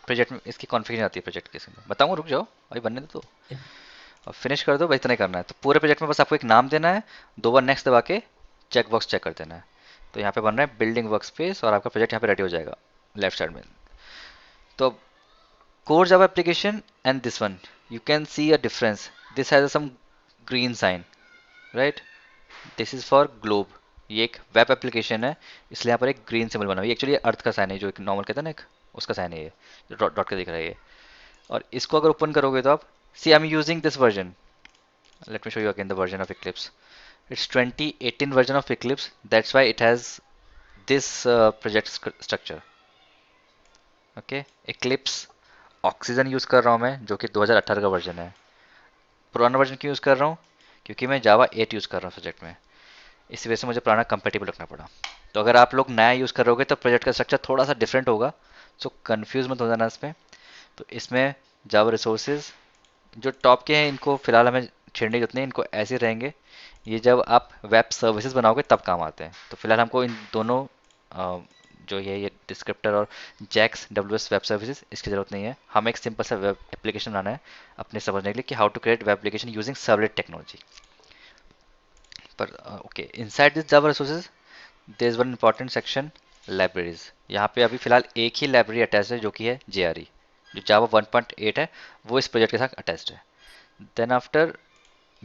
प्रोजेक्ट में इसकी कॉन्फ़िगरेशन आती है, प्रोजेक्ट के अंदर बताऊंगा, रुक जाओ अभी बनने दो तो। और फिनिश कर दो, बस इतना ही करना है। तो पूरे प्रोजेक्ट में बस आपको एक नाम देना है, 2 बार नेक्स्ट दबा के चेक बॉक्स चेक कर देना है। तो यहाँ पे बन रहा है बिल्डिंग वर्क स्पेस, और आपका प्रोजेक्ट यहाँ पे रेडी हो जाएगा लेफ्ट साइड में। तो core java application and this one, you can see a difference. This has some green sign, right? This is for globe. ये एक वेब एप्लीकेशन है, इसलिए यहाँ पर एक ग्रीन सिंबल बना हुआ है। एक्चुअली अर्थ का साइन है, जो एक नॉर्मल कहता है ना, एक उसका साइन है ये, जो डॉट डॉट का दिख रहा है ये। और इसको अगर ओपन करोगे तो आप see I am using this version, let me show you again the version of Eclipse. It's 2018 version of Eclipse, that's why it has this project structure. Okay, Eclipse, Oxygen use कर रहा हूँ मैं, जो कि 2018 का वर्जन है। पुराना version क्यों यूज़ कर रहा हूँ? क्योंकि मैं जावा 8 यूज़ कर रहा हूँ प्रोजेक्ट में, इसी वजह से मुझे पुराना कंपेटेबल रखना पड़ा। तो अगर आप लोग नया यूज़ करोगे तो प्रोजेक्ट का स्ट्रक्चर थोड़ा सा डिफरेंट होगा, सो कंफ्यूज मत हो जाना इसमें। तो इसमें जावा रिसोर्सेज जो टॉप के हैं इनको फिलहाल हमें छेड़ने की जरूरत नहीं, इनको ऐसे रहेंगे। ये जब आप वेब सर्विसेज बनाओगे तब काम आते हैं। तो फिलहाल हमको इन दोनों जो ये डिस्क्रिप्टर और JAX W S web services, इसकी ज़रूरत नहीं है। हमें एक सिंपल सा वेब एप्लीकेशन बनाना है अपने समझने के लिए कि how to create web application using servlet technology. पर okay, inside this Java resources there is one important section, libraries. यहाँ पे अभी फिलहाल एक ही लाइब्रेरी अटैच है जो कि है JRE, जो जावा 1.8 है, वो इस प्रोजेक्ट के साथ अटैच्ड है। देन आफ्टर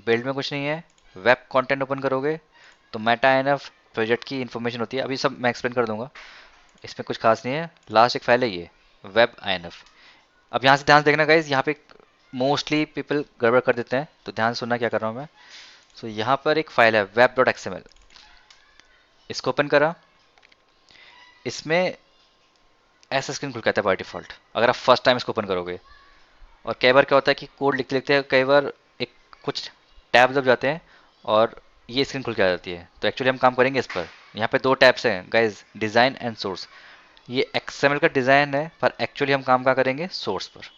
बिल्ड में कुछ नहीं है। वेब कंटेंट ओपन करोगे तो मेटा एनफ प्रोजेक्ट की इन्फॉर्मेशन होती है, अभी सब मैं एक्सप्लेन कर दूंगा, इसमें कुछ खास नहीं है। लास्ट एक फाइल है ये वेब INF। अब यहाँ से ध्यान से देखना गाइज, यहाँ पे मोस्टली पीपल गड़बड़ कर देते हैं, तो ध्यान सुनना क्या कर रहा हूँ मैं। सो यहाँ पर एक फाइल है web.xml, इसको ओपन करा। इसमें ऐसा स्क्रीन खुल के आता है बाय डिफॉल्ट अगर आप फर्स्ट टाइम इसको ओपन करोगे। और कई बार क्या होता है कि कोड लिखते लिखते कई बार एक कुछ टैब दब जाते हैं और ये स्क्रीन खुल के आ जाती है। तो एक्चुअली हम काम करेंगे इस पर। यहाँ पे दो टैब्स हैं गाइज, डिज़ाइन एंड सोर्स। ये XML का डिज़ाइन है पर एक्चुअली हम काम क्या करेंगे, सोर्स पर।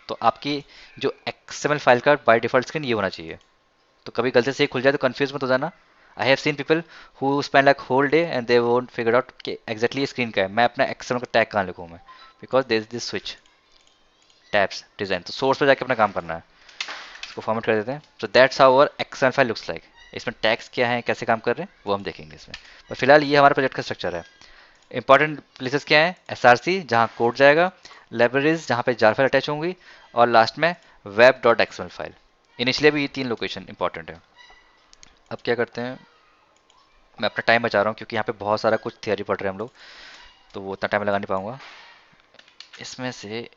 तो आपकी जो XML फाइल का बाय डिफॉल्ट स्क्रीन ये होना चाहिए। तो कभी गलती से ये खुल जाए तो कंफ्यूज मत हो जाना। I have seen people who spend like whole day and they won't figure out कि एग्जैक्टली ये स्क्रीन का है, मैं अपना XML का टैग कहाँ लिखूँ मैं, because there is this switch tabs design. तो सोर्स पर जाके अपना काम करना है। इसको फॉर्मेट कर देते हैं। So that's how our XML file looks like. इसमें टैग्स क्या है, कैसे काम कर रहे हैं, वो हम देखेंगे इसमें। पर फिलहाल ये हमारा प्रोजेक्ट का स्ट्रक्चर है। इंपॉर्टेंट प्लेसेस क्या है, SRC जहाँ कोड जाएगा, लाइब्रेरीज जहाँ पे जार फाइल अटैच होंगी, और लास्ट में web.xml फाइल। इनिशियली भी ये तीन लोकेशन इंपॉर्टेंट है। अब क्या करते हैं, मैं अपना टाइम बचा रहा हूँ क्योंकि यहाँ पे बहुत सारा कुछ थियरी पढ़ रहे हैं हम लोग, तो वो उतना टाइम लगा नहीं पाऊंगा। इसमें से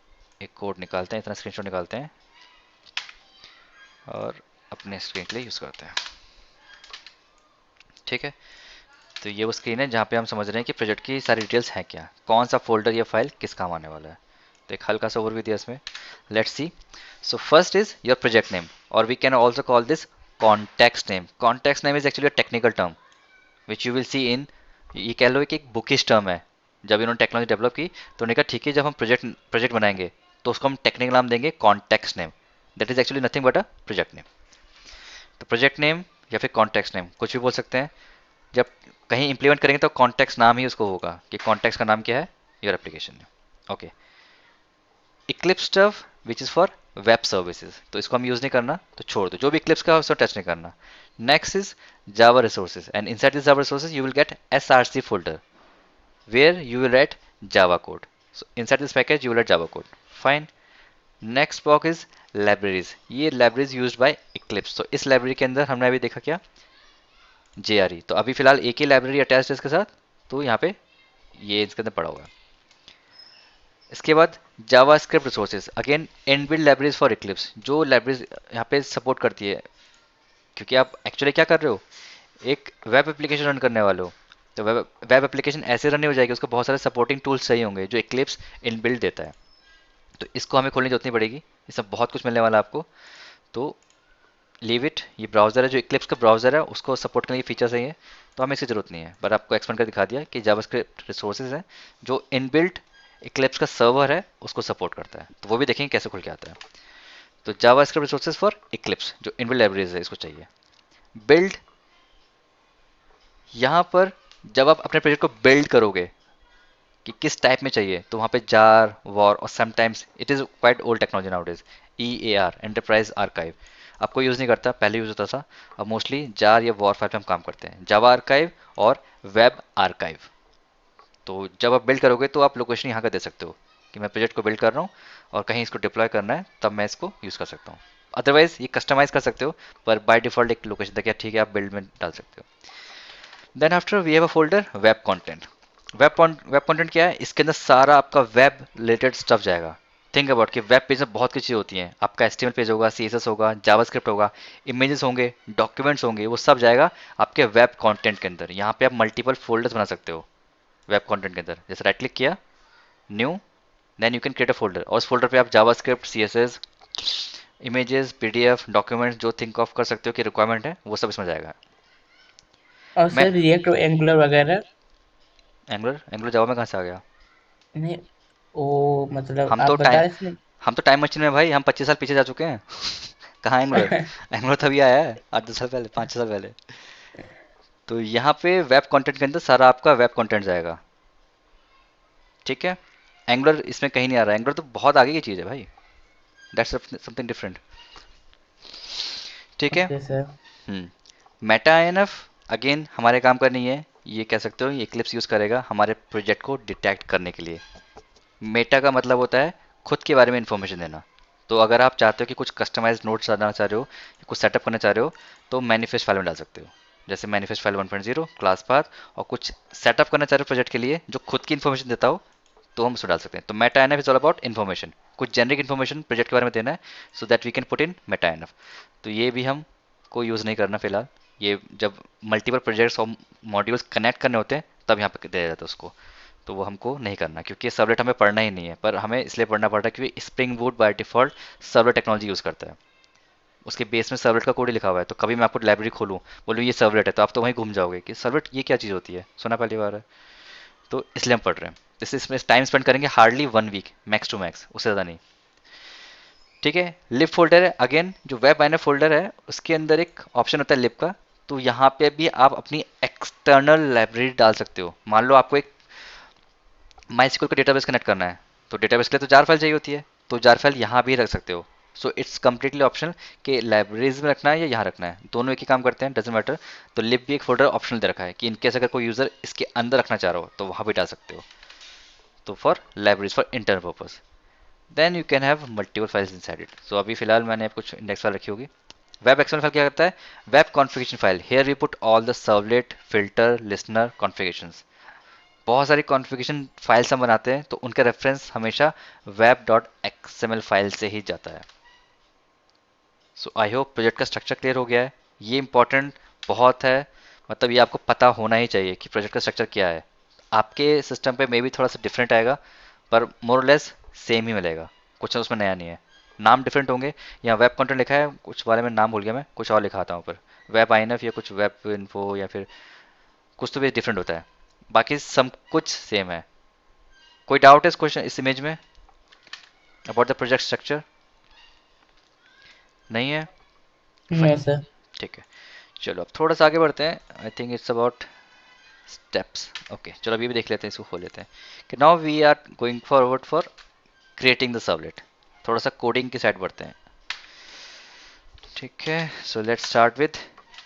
एक कोड निकालते हैं, इतना स्क्रीनशॉट निकालते हैं और अपने स्क्रीन के लिए यूज़ करते हैं। ठीक है, तो ये वो स्क्रीन है जहाँ पे हम समझ रहे हैं कि प्रोजेक्ट की सारी डिटेल्स हैं क्या, कौन सा फोल्डर या फाइल किस काम आने वाला है। तो एक हल्का सा ओवरव्यू दिया इसमें, let's see. So first is your project name, और we can also call this context name. Context name is actually a technical term which you will see in, ये कह लो कि एक बुकिश टर्म है। जब इन्होंने टेक्नोलॉजी डेवलप की तो उन्होंने कहा ठीक है, जब हम प्रोजेक्ट प्रोजेक्ट बनाएंगे तो उसको हम टेक्निकल नाम देंगे context name. That is actually nothing but a project name. तो प्रोजेक्ट नेम या फिर कॉन्टेक्स्ट नेम कुछ भी बोल सकते हैं। जब कहीं इंप्लीमेंट करेंगे तो कॉन्टेक्स्ट नाम ही उसको होगा कि कॉन्टेक्स्ट का नाम क्या है, your application. Okay, Eclipse stuff which is for web services, तो इसको हम यूज़ नहीं करना, तो छोड़ दो, जो भी इक्लिप्स का उसको टच नहीं करना। Next is Java resources, and inside this Java resources you will gate SRC folder where you will write Java code. So inside this package you will write Java code. Fine. Next block is libraries. ये libraries used by Eclipse. तो इस library के अंदर हमने अभी देखा क्या, JRE। तो अभी फिलहाल एक ही लाइब्रेरी अटैच है इसके साथ, तो यहाँ पे ये इसके अंदर पड़ा हुआ है। इसके बाद JavaScript resources, again inbuilt libraries for Eclipse, जो लाइब्रेरीज यहाँ पे सपोर्ट करती है। क्योंकि आप एक्चुअली क्या कर रहे हो, एक वेब एप्लीकेशन रन करने वाले हो, तो वेब एप्लीकेशन ऐसे रन नहीं हो जाएगी, उसको बहुत सारे सपोर्टिंग टूल्स चाहिए होंगे जो इक्लिप्स इनबिल्ट देता है। तो इसको हमें खोलने की जरूरत नहीं पड़ेगी, इसमें बहुत कुछ मिलने वाला है आपको। तो लीव इट, ये ब्राउजर है, जो इक्लिप्स का ब्राउजर है उसको सपोर्ट करने की फीचर चाहिए है, तो हमें इसकी जरूरत नहीं है। बट आपको एक्सपेंड कर दिखा दिया कि जावास्क्रिप्ट रिसोर्सेज है जो इनबिल्ट इक्लिप्स का सर्वर है उसको सपोर्ट करता है, तो वो भी देखेंगे कैसे खुल के आता है। तो जावास्क्रिप्ट रिसोर्सेज फॉर इक्लिप्स जो इनबिल्ट लाइब्रेरीज है इसको चाहिए। बिल्ड, यहाँ पर जब आप अपने प्रोजेक्ट को बिल्ड करोगे कि किस टाइप में चाहिए, तो वहाँ पे जार वॉर और sometimes it is quite old technology now days, EAR enterprise archive आपको यूज़ नहीं करता, पहले यूज़ होता था। अब मोस्टली जार या वॉर फाइल पे हम काम करते हैं, जावा आर्काइव और वेब आर्काइव। तो जब आप बिल्ड करोगे तो आप लोकेशन यहाँ का दे सकते हो कि मैं प्रोजेक्ट को बिल्ड कर रहा हूँ और कहीं इसको डिप्लॉय करना है तब मैं इसको यूज़ कर सकता हूँ। अदरवाइज ये कस्टमाइज कर सकते हो, पर बाय डिफॉल्ट एक लोकेशन तक ठीक है आप बिल्ड में डाल सकते हो। Then after we have a folder web content. Web content क्या है, इसके अंदर सारा आपका वेब रिलेटेड स्टफ जाएगा। थिंक अबाउट कि वेब पेज में बहुत कुछ चीज़ होती हैं, आपका HTML पेज होगा, CSS होगा, जावास्क्रिप्ट होगा, इमेजेस होंगे, डॉक्यूमेंट्स होंगे, वो सब जाएगा आपके वेब कंटेंट के अंदर। यहाँ पे आप मल्टीपल फोल्डर्स बना सकते हो वेब कंटेंट के अंदर। जैसे राइट क्लिक किया, new, then you can create a folder, और उस फोल्डर पे आप JavaScript, CSS, images, PDF, document जो थिंक ऑफ कर सकते हो कि रिक्वायरमेंट है वो सब इसमें जाएगा। और मैं सर रिएक्ट और एंगुलर वगैरह? एंगुलर एंगुलर जावा में कहाँ से आ गया? नहीं, वो मतलब हम आप तो बता टाइम रहे इसमें। हम तो टाइम मशीन में भाई, हम 25 साल पीछे जा चुके हैं। कहाँ एंगुलर? एंगुलर तभी आया है 8-10 साल पहले, 5-6 साल पहले। तो यहाँ पे वेब कंटेंट के अंदर सारा आपका वेब कंटेंट जाएगा, ठीक है। एंगुलर इसमें कहीं नहीं आ रहा है, एंगुलर तो बहुत आगे की चीज़ है भाई, दैट्स समथिंग डिफरेंट, ठीक है। Okay sir. Meta INF again हमारे काम का नहीं है, ये कह सकते हो ये इक्लिप्स यूज़ करेगा हमारे प्रोजेक्ट को डिटेक्ट करने के लिए। मेटा का मतलब होता है खुद के बारे में इंफॉर्मेशन देना। तो अगर आप चाहते हो कि कुछ कस्टमाइज नोट्स डालना चाह रहे हो, कुछ सेटअप करना चाह रहे हो, तो मैनिफेस्ट फाइल में डाल सकते हो। जैसे मैनिफेस्ट फाइल 1.0 क्लास पाथ, और कुछ सेटअप करना चाह रहे हो प्रोजेक्ट के लिए जो खुद की इन्फॉर्मेशन देता हो, तो हम उसको डाल सकते हैं। तो meta INF is all about information, कुछ जेनरिक इन्फॉर्मेशन प्रोजेक्ट के बारे में देना है, so that we can put in meta INF. तो ये भी हम को यूज़ नहीं करना फिलहाल। ये जब मल्टीपल प्रोजेक्ट्स और मॉड्यूल्स कनेक्ट करने होते हैं तब यहाँ पे दिया जाता है उसको, तो वो हमको नहीं करना, क्योंकि सर्वलेट हमें पढ़ना ही नहीं है। पर हमें इसलिए पढ़ना पड़ रहा है क्योंकि spring boot by default servlet technology use करता है, उसके बेस में सर्वलेट का कोड ही लिखा हुआ है। तो कभी मैं आपको लाइब्रेरी खोलूँ, बोलूँ ये सर्वलेट है, तो आप तो वहीं घूम जाओगे कि सर्वलेट ये क्या चीज़ होती है, सुना पहली बार है। तो इसलिए हम पढ़ रहे हैं, इसमें टाइम स्पेंड करेंगे hardly 1 week max to max, उससे ज़्यादा नहीं, ठीक है। लिब फोल्डर है अगेन, जो वेब आइनर फोल्डर है उसके अंदर एक ऑप्शन होता है लिब का। तो यहाँ पे भी आप अपनी एक्सटर्नल लाइब्रेरी डाल सकते हो। मान लो आपको एक माईएसक्यूएल का डेटाबेस कनेक्ट करना है, तो डेटाबेस के लिए तो जार फाइल चाहिए होती है, तो जार फाइल यहाँ भी रख सकते हो। सो इट्स कम्प्लीटली ऑप्शनल कि लाइब्रेरीज में रखना है या यहाँ रखना है, दोनों एक ही काम करते हैं, डजेंट मैटर। तो लिब भी एक फोल्डर ऑप्शनल दे रखा है कि इनकेस अगर कोई यूजर इसके अंदर रखना चाह रहा हो तो वहाँ भी डाल सकते हो। तो for libraries for internal purpose, then you can have multiple files inside it. So अभी फिलहाल मैंने कुछ इंडेक्स फाइल रखी होगी। वेब एक्सएमएल फाइल क्या करता है? Web configuration file, here we put all the servlet, filter, listener configurations. बहुत सारी कॉन्फ़िगरेशन फाइल्स हम बनाते हैं तो उनका रेफरेंस हमेशा वेब डॉट एक्सएमएल फाइल से ही जाता है। सो आई होप प्रोजेक्ट का स्ट्रक्चर क्लियर हो गया है। ये इंपॉर्टेंट बहुत है, मतलब ये आपको पता होना ही चाहिए कि प्रोजेक्ट का स्ट्रक्चर क्या है। आपके सिस्टम पे मे बी थोड़ा सा डिफरेंट आएगा, पर मोर और लेस सेम ही मिलेगा, कुछ उसमें नया नहीं है। नाम डिफरेंट होंगे, यहाँ वेब कंटेंट लिखा है, कुछ बारे में नाम भूल गया मैं, कुछ और लिखा आता हूँ, पर वेब आईएनएफ या कुछ वेब इन्फो या फिर कुछ तो भी डिफरेंट होता है, बाकी सब कुछ सेम है। कोई डाउट है इस क्वेश्चन, इस इमेज में, अबाउट द प्रोजेक्ट स्ट्रक्चर? नहीं है? No fine, sir. ठीक है। चलो अब थोड़ा सा आगे बढ़ते हैं, I think it's about steps. Okay चलो अभी भी देख लेते हैं, इसको खोल लेते हैं कि now we are going forward for creating the servlet. थोड़ा सा कोडिंग की साइड बढ़ते हैं, ठीक है। सो लेट्स स्टार्ट विद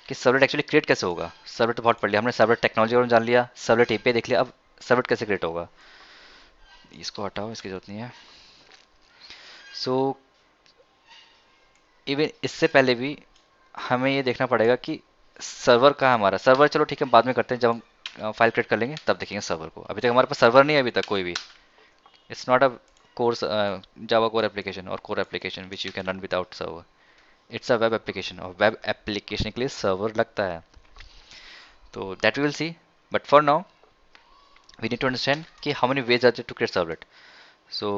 कि सर्वलेट एक्चुअली क्रिएट कैसे होगा। सर्वलेट तो बहुत पढ़ लिया हमने, सर्वलेट टेक्नोलॉजी और जान लिया, सर्वलेट एपीआई देख लिया, अब सर्वलेट कैसे क्रिएट होगा। इसको हटाओ, इसकी जरूरत नहीं है। सो इवन इससे पहले भी हमें ये देखना पड़ेगा कि सर्वर कहाँ है हमारा। सर्वर चलो ठीक है बाद में करते हैं, जब हम फाइल क्रिएट कर लेंगे तब देखेंगे सर्वर को। अभी तक हमारे पास सर्वर नहीं है अभी तक कोई भी। It's not a course Java core application और core application which you can run without server. It's a web application, और वेब एप्लीकेशन के लिए सर्वर लगता है, तो that we will see. But for now we need to understand कि how many ways are there to create servlet. So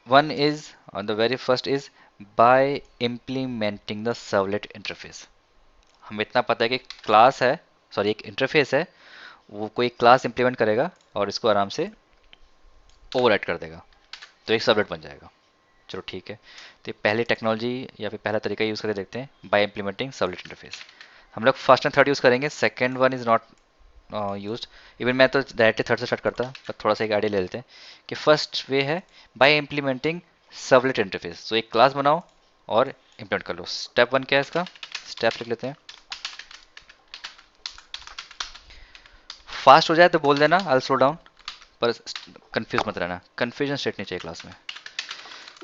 one is, on the very first is by implementing the servlet interface. हमें इतना पता है कि class है, sorry एक interface है, वो कोई क्लास इंप्लीमेंट करेगा और इसको आराम से ओवरराइड कर देगा, तो एक सर्वलेट बन जाएगा। चलो ठीक है, तो ये पहली टेक्नोलॉजी या फिर पहला तरीका यूज़ करके देखते हैं, बाय इम्प्लीमेंटिंग सर्वलेट इंटरफेस। हम लोग फर्स्ट एंड थर्ड यूज़ करेंगे, second one is not used. Even मैं तो डायरेक्टली थर्ड से स्टार्ट करता, पर थोड़ा सा एक आइडिया ले लेते हैं कि फर्स्ट वे है बाय इम्प्लीमेंटिंग सर्वलेट इंटरफेस। तो एक क्लास बनाओ और इम्प्लीमेंट कर लो। स्टेप वन क्या है इसका, स्टेप लिख लेते हैं। फास्ट हो जाए तो बोल देना, आई स्लो डाउन, पर कंफ्यूज मत रहना, कंफ्यूजन स्टेट नहीं चाहिए क्लास में।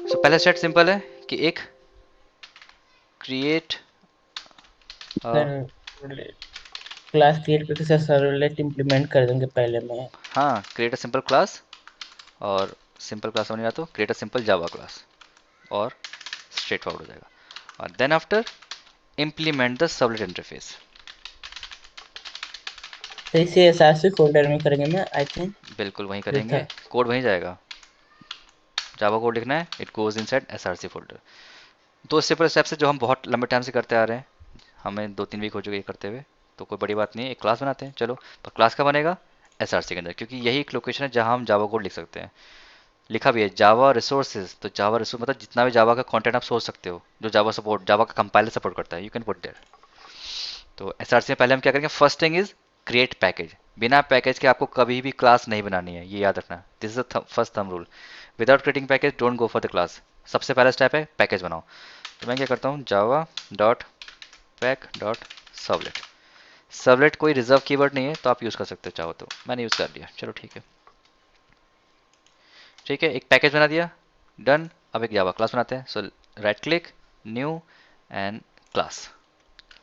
सो पहला स्टेट सिंपल है कि एक क्रिएट, सर क्लास क्रिएट करके सर सर्वलेट इम्प्लीमेंट कर देंगे पहले में। हाँ क्रिएट अ सिंपल क्लास, और सिंपल क्लास बनेगा तो create a simple Java class, और स्ट्रेट फॉरवर्ड हो जाएगा। और then after implement the servlet interface. तो इसे एसआरसी फोल्डर में करेंगे ना आई थिंक, बिल्कुल वहीं जो करेंगे, था। कोड वहीं जाएगा। जावा कोड लिखना है, it goes inside SRC folder. दो सिंपल स्टेप्स है जो हम बहुत लंबे टाइम से करते आ रहे हैं, हमें 2-3 वीक हो चुके हैं ये करते हुए, तो कोई बड़ी बात नहीं है। एक क्लास बनाते हैं चलो। पर क्लास का बनेगा एसआरसी के अंदर, क्योंकि यही एक लोकेशन है जहां हम जावा कोड लिख सकते हैं। लिखा भी है जावा रिसोर्सेज, तो जावा रिसोर्स मतलब जितना भी जावा का कंटेंट आप सोच सकते हो जो जावा सपोर्ट, जावा का कंपाइलर सपोर्ट करता है, यू कैन पुट देयर। तो एसआरसी में पहले हम क्या करेंगे, first thing is create package. बिना पैकेज के आपको कभी भी क्लास नहीं बनानी है, ये याद रखना। This is the first thumb rule. Without creating package don't go for the class. सबसे पहला स्टेप है पैकेज बनाओ। तो मैं क्या करता हूँ, Java dot pack dot servlet. Servlet कोई रिजर्व कीवर्ड नहीं है, तो आप यूज़ कर सकते हो चाहो तो, मैंने यूज़ कर लिया, चलो ठीक है। ठीक है, एक पैकेज बना दिया, डन। अब एक जावा क्लास बनाते हैं। So right click, new and class,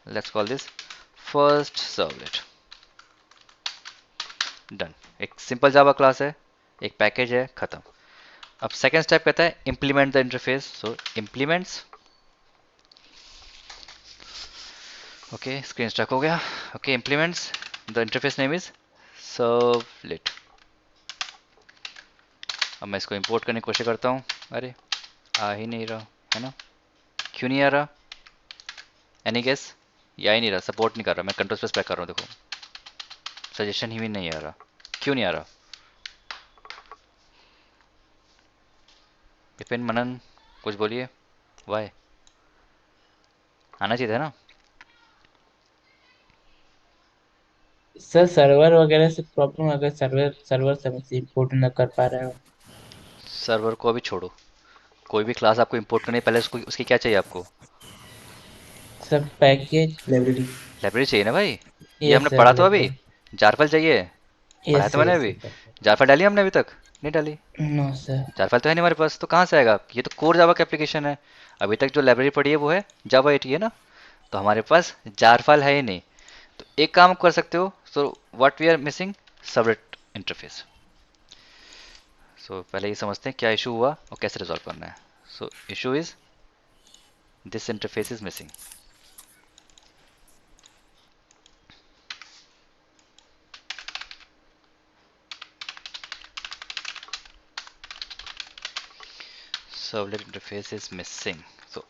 let's call this first servlet. Done. एक सिंपल जावा क्लास है, एक पैकेज है, खत्म। अब सेकेंड स्टेप कहता है implement the interface. So implements, okay screen stuck हो गया। Okay implements, the interface name is servlet. अब मैं इसको इंपोर्ट करने की कोशिश करता हूँ। अरे आ ही नहीं रहा है ना, क्यों नहीं आ रहा? Any guess? ये आ ही नहीं रहा, सपोर्ट नहीं कर रहा। मैं कंट्रोल स्पेस पैक कर रहा हूँ, देखो सजेशन ही भी नहीं आ रहा। क्यों नहीं आ रहा? विपिन, मनन, कुछ बोलिए, वाई? आना चाहिए था ना। सर सर्वर वगैरह से प्रॉब्लम, अगर सर्वर सर्वर समय से इंपोर्ट न कर पा रहे हो। सर्वर को अभी छोड़ो, कोई भी क्लास आपको इंपोर्ट करनी है पहले उसको, उसकी क्या चाहिए आपको? सब पैकेज लाइब्रेरी। लाइब्रेरी चाहिए ना भाई। ये यस हमने सर, पढ़ा तो अभी। लाइब्रेरी। जारफल चाहिए, पढ़ाया यस तो सर, मैंने यस अभी। सर। जारफल डाली हमने अभी तक? नहीं डाली। No sir. जारफल तो है नहीं हमारे पास, तो कहाँ से आएगा? ये तो कोर जावा का एप्लीकेशन है। अभी तक जो लाइब्रेरी पढ़ी है वो है जावा 8 है ना, तो हमारे पास जारफल है ही नहीं। तो एक काम कर सकते हो, so what we are missing, servlet interface. So पहले ये समझते हैं क्या इशू हुआ और कैसे रिजॉल्व करना है। So issue is this interface is missing. Servlet interface is missing. So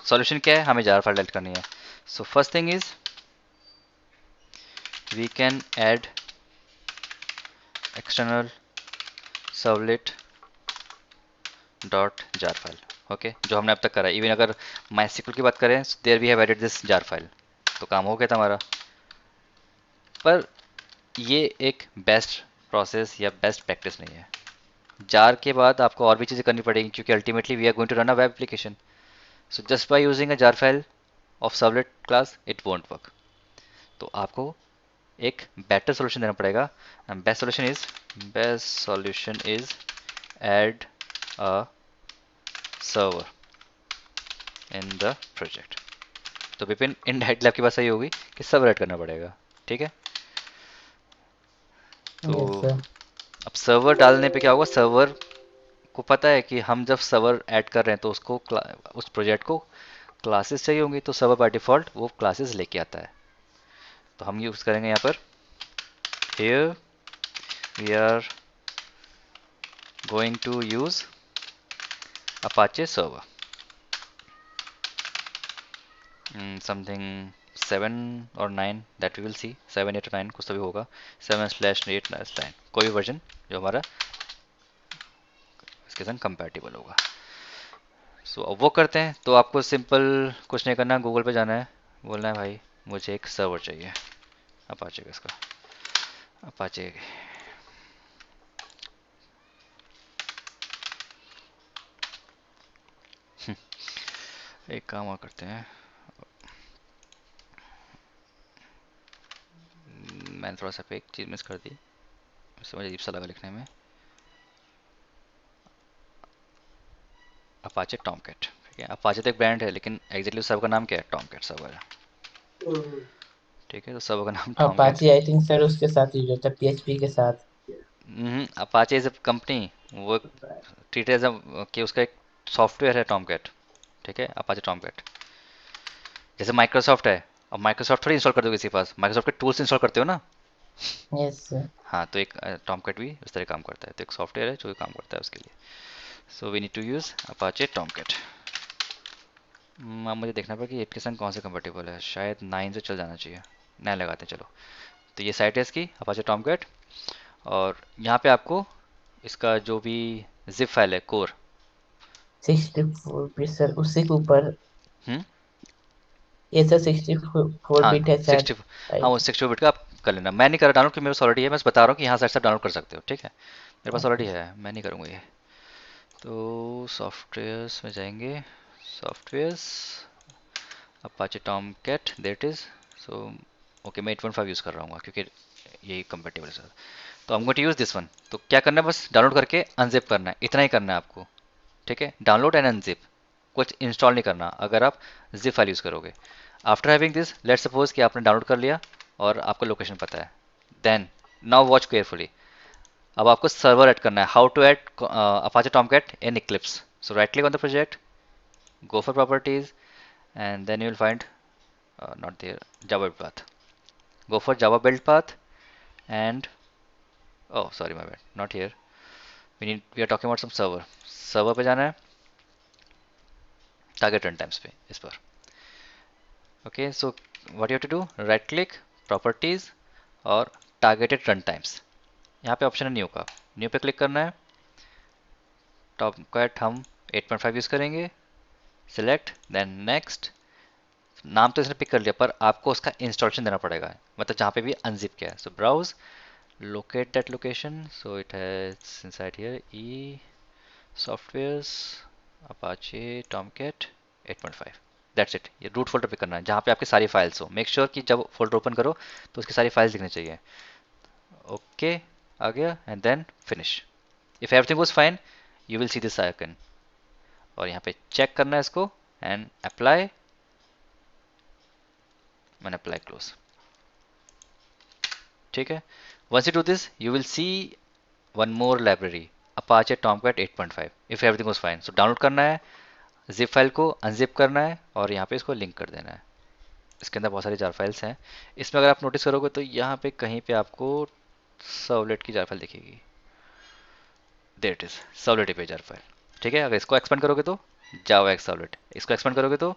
solution क्या है, हमें जार फाइल डिलीट करनी है। So first thing is we can add external servlet dot jar file. Okay, जो हमने अब तक करा है। इवन अगर माइस्क्ल की बात करें, there we have added this jar file, तो काम हो गया था हमारा। पर ये एक बेस्ट प्रोसेस या बेस्ट प्रैक्टिस नहीं है। जार के बाद आपको और भी चीज़ें करनी पड़ेगी, क्योंकि ultimately we are going to run a web application. So just by using a jar file of servlet class it won't work. तो आपको एक बेटर सोल्यूशन देना पड़ेगा। Best solution is add a server in the project. तो Vipin, indirectly आपकी बात सही होगी कि सर्वर ऐड करना पड़ेगा। ठीक है, तो यस सर। अब सर्वर डालने पे क्या होगा, सर्वर को पता है कि हम जब सर्वर ऐड कर रहे हैं तो उसको उस प्रोजेक्ट को क्लासेस चाहिए होंगी, तो सर्वर बाय डिफॉल्ट वो क्लासेस लेके आता है। तो हम यूज़ करेंगे यहाँ पर, here we are going to use Apache server something 7 और 9, दैट वी विल सी। 7, 8 और 9 कुछ तो भी होगा। 7/8/9, कोई भी वर्जन जो हमारा इसके संग कंपैटिबल होगा। सो अब वो करते हैं। तो आपको सिंपल कुछ नहीं करना, गूगल पे जाना है, बोलना है भाई मुझे एक सर्वर चाहिए अपाचे का, इसका अपाचे। एक काम और करते हैं, मैंने थोड़ा सा एक चीज़ मिस कर दी, उससे मुझे अजीब सा लगा लिखने में। अपाचे टॉमकैट, ठीक है। अपाचे तो एक ब्रांड है, लेकिन एग्जैक्टली सर्वर का नाम क्या है, टॉमकैट सर्वर है। ठीक है, तो सर्वर का नाम Tomcat. Apache I think sir उसके साथ यूज होता है, पीएचपी के साथ। अपाचे इज अ कंपनी, वो ट्रीट एज अ कि उसका एक सॉफ्टवेयर है टॉमकैट। ठीक है, अपाचे टॉमकैट जैसे माइक्रोसॉफ्ट है। अब माइक्रोसॉफ्ट थोड़ी इंस्टॉल कर दो किसी के पास, माइक्रोसॉफ्ट के टूल्स इंस्टॉल करते हो ना। Yes sir. हाँ, तो एक टॉमकैट भी उस तरह काम करता है, तो एक सॉफ्टवेयर है जो काम करता है उसके लिए। So we need to use Apache Tomcat. अब मुझे देखना पड़ेगा कि 8 के संग कौन से कंपेटेबल है, शायद 9 से चल जाना चाहिए। 9 लगाते हैं चलो। तो ये साइट है इसकी अपाचे टॉमकैट, और यहाँ पे आपको इसका जो भी जिप फाइल है कोर। 64 बिट सर, उससे के ऊपर। हम्म। ये सर 64 बिट हाँ है शायद। 60। हाँ वो 64 बिट का आप कर लेना, मैं नहीं कर रहा डाउनलोड क्योंकि मेरे पास ऑलरेडी है, मैं बस बता रहा हूँ कि यहाँ से ऐसा डाउनलोड कर सकते हो, ठीक है। मेरे पास ओके। ऑलरेडी है, मैं नहीं करूँगा ये। तो सॉफ्टवेयर्स में जाएंगे, softwares, Apache Tomcat there it is. So okay, मैं 815 यूज़ कर रहा हूँ क्योंकि यही कंपेटेबल है सर। तो हम going to use this one. तो क्या करना है, बस डाउनलोड करके अनजिप करना है, इतना ही करना है आपको, ठीक है। डाउनलोड एंड अनजिप, कुछ इंस्टॉल नहीं करना अगर आप जिप फाइल यूज़ करोगे। After having this, let suppose कि आपने डाउनलोड कर लिया और आपको लोकेशन पता है, देन नाउ वॉच केयरफुली। अब आपको सर्वर ऐड करना है, how to add Apache Tomcat in Eclipse. So right click on the project, go for properties, and then you will find not there, java build path. Go for java build path, and oh sorry my bad, not here. We are talking about some server पे जाना है, target run times पे इस पर। okay, so what you have to do, right click, properties, और targeted run times। यहाँ पे option है न्यू का, न्यू पे क्लिक करना है। टॉमकैट हम 8.5 यूज़ करेंगे, सिलेक्ट देन नेक्स्ट। नाम तो इसने पिक कर लिया पर आपको उसका इंस्टॉलेशन देना पड़ेगा, मतलब जहाँ पे भी अनजिप किया है। सो browse, locate that location, so it has inside here e softwares apache tomcat 8.5, that's it। ये रूट फोल्डर पे करना है जहाँ पे आपकी सारी फाइल्स हो, मेक श्योर कि जब फोल्डर ओपन करो तो उसकी सारी फाइल्स दिखनी चाहिए। ओके, आ गया, and then finish. If everything was fine, you will see this icon, और यहाँ पे चेक करना है इसको एंड अप्लाई, मैंने अप्लाई क्लोज, ठीक है। Once you do this you will see one more library, Apache Tomcat 8.5, if everything was fine। so download करना है, जिप फाइल को अनजिप करना है और यहाँ पे इसको लिंक कर देना है। इसके अंदर बहुत सारी जार फाइल्स हैं, इसमें अगर आप नोटिस करोगे तो यहाँ पे कहीं पे आपको सर्वलेट की जार फाइल दिखेगी, देयर इट इज, सर्वलेट पे जार फाइल, ठीक है। अगर इसको एक्सपेंड करोगे तो जावा एक्स सर्वलेट, इसको एक्सपेंड करोगे तो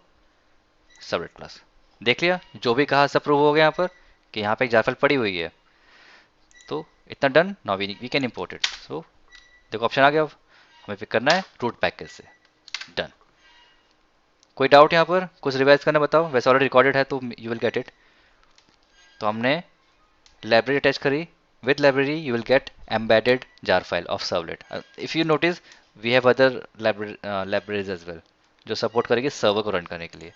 सर्वलेट क्लास। देख लिया, जो भी कहा सब प्रूव हो गया यहाँ पर कि यहाँ पे एक जार फाइल पड़ी हुई है। तो इतना done, now we can import it. So देखो ऑप्शन आ गया, अब हमें पिक करना है रूट पैकेज से, डन। कोई डाउट यहाँ पर, कुछ रिवाइज करना बताओ, वैसे ऑलरेडी रिकॉर्डेड है तो यू विल गेट इट। तो हमने लाइब्रेरी अटैच करी, with library you will get embedded jar file of servlet. If you notice we have other libraries as well जो सपोर्ट करेगी सर्वर को रन करने के लिए।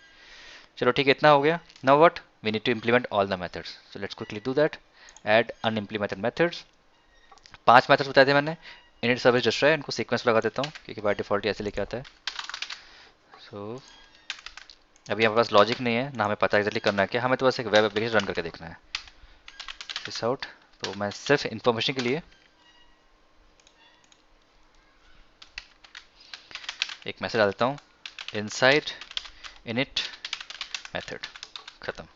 चलो ठीक है, इतना हो गया। Now what, we need to implement all the methods, so let's quickly do that. Add unimplemented methods, 5 methods बताए थे मैंने। इनिट सर्विस डिस्ट्रॉय, इनको सीक्वेंस लगा देता हूँ क्योंकि बाय डिफॉल्ट ऐसे लेके आता है। सो अभी हमारे पास लॉजिक नहीं है ना, हमें पता एक्जैक्टली करना है क्या, हमें तो बस एक वेब एप्लीकेशन रन करके देखना है। दिस आउट, तो मैं सिर्फ इंफॉर्मेशन के लिए एक मैसेज डाल देता हूँ, इनसाइड इनिट मेथड, खत्म।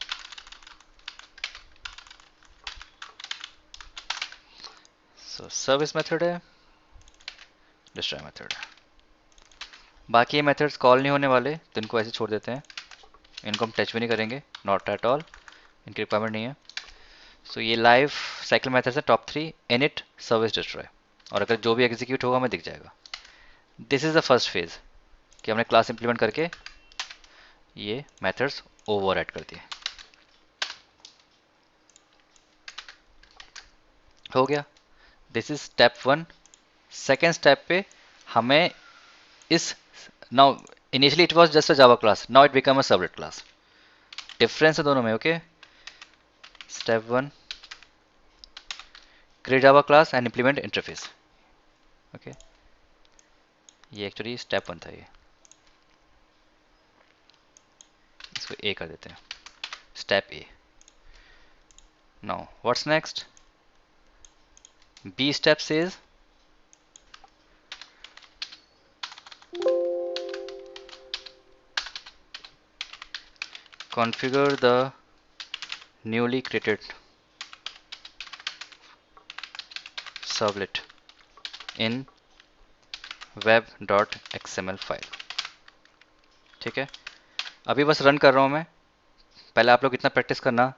सो सर्विस मेथड है, डिस्ट्रॉय मेथड है। बाकी ये मेथड्स कॉल नहीं होने वाले तो इनको ऐसे छोड़ देते हैं, इनको हम टच भी नहीं करेंगे, नॉट एट ऑल, इनकी रिक्वायरमेंट नहीं है। सो ये लाइव साइकिल मेथड्स है टॉप 3, इनिट सर्विस डिस्ट्रॉय, और अगर जो भी एग्जीक्यूट होगा हमें दिख जाएगा। This is the first phase कि हमने क्लास इंप्लीमेंट करके ये मेथड्स ओवर ऐड कर दिए, हो गया। This is step 1। Second step पे हमें इस, now initially it was just a Java class, now it become a servlet class, difference है दोनों में। Okay, step 1, create Java class and implement interface. Okay, ये एक्चुअली स्टेप 1 था, ये इसको ए कर देते हैं, step A. Now what's next, B step says configure the newly created servlet in web.xml file. ठीक है, अभी बस रन कर रहा हूँ मैं। पहले आप लोग इतना प्रैक्टिस करना,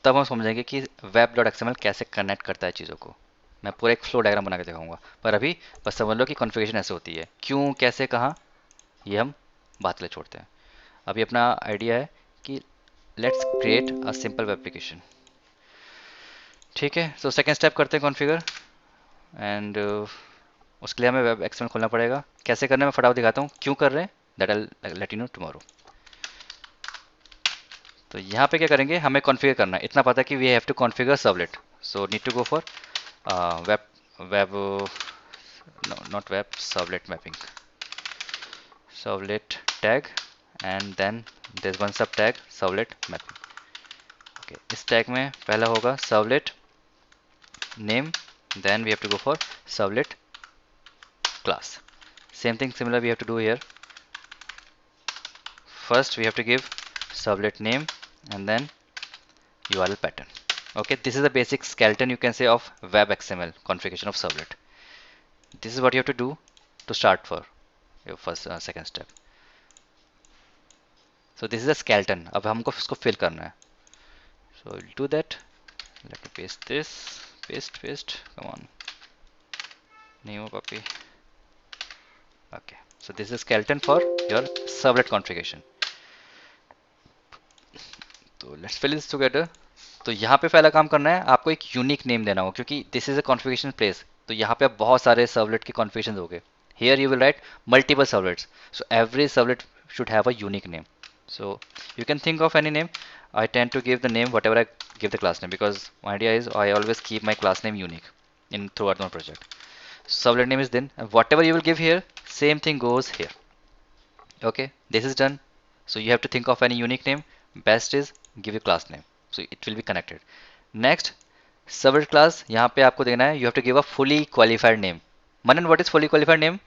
तब हम समझेंगे कि web.xml कैसे कनेक्ट करता है चीज़ों को। मैं पूरा एक फ्लो डायग्राम बना के दिखाऊंगा, पर अभी बस समझ लो कि कॉन्फ़िगरेशन ऐसे होती है, क्यों कैसे कहाँ, ये हम बात के लिए छोड़ते हैं। अभी अपना आइडिया है कि let's create a simple web application. ठीक है, तो सेकेंड स्टेप करते हैं कॉन्फ़िगर, एंड उसके लिए हमें वेब एक्सएमएल खोलना पड़ेगा। कैसे करना है मैं फटाफट दिखाता हूँ, क्यों कर रहे हैं that I let you know tomorrow. तो यहाँ पे क्या करेंगे, हमें कॉन्फ़िगर करना है, इतना पता है कि we have to configure servlet. So need to go for web web no, not web, servlet mapping, servlet tag, and then there's one sub tag servlet mapping. Okay, इस tag में पहला होगा servlet name, then we have to go for servlet class. Same thing similar we have to do here. First we have to give servlet name and then URL pattern. Okay, this is the basic skeleton you can say of web XML configuration of servlet. This is what you have to do to start for your first second step. So this is a skeleton, अब हमको इसको fill करना है. So we'll do that. Let me paste this. Paste. Come on. New copy. Okay. So this is skeleton for your servlet configuration. तो let's fill this together. तो यहाँ पे पहला काम करना है, आपको एक यूनिक नेम देना होगा, क्योंकि this is a configuration place. तो यहाँ पे आप बहुत सारे सर्वलेट के कॉन्फ़िगरेशन होंगे। Here you will write multiple servlets, so every servlet should have a unique name. So you can think of any name. I tend to give the name whatever I give the class name, because my idea is I always keep my class name unique in throughout my project. Servlet name is then, and whatever you will give here, same thing goes here. Okay, this is done. So you have to think of any unique name. Best is give your class name, so it will be connected. Next, servlet class, यहाँ पे आपको देना है, you have to give a fully qualified name. Manan, what is fully qualified name?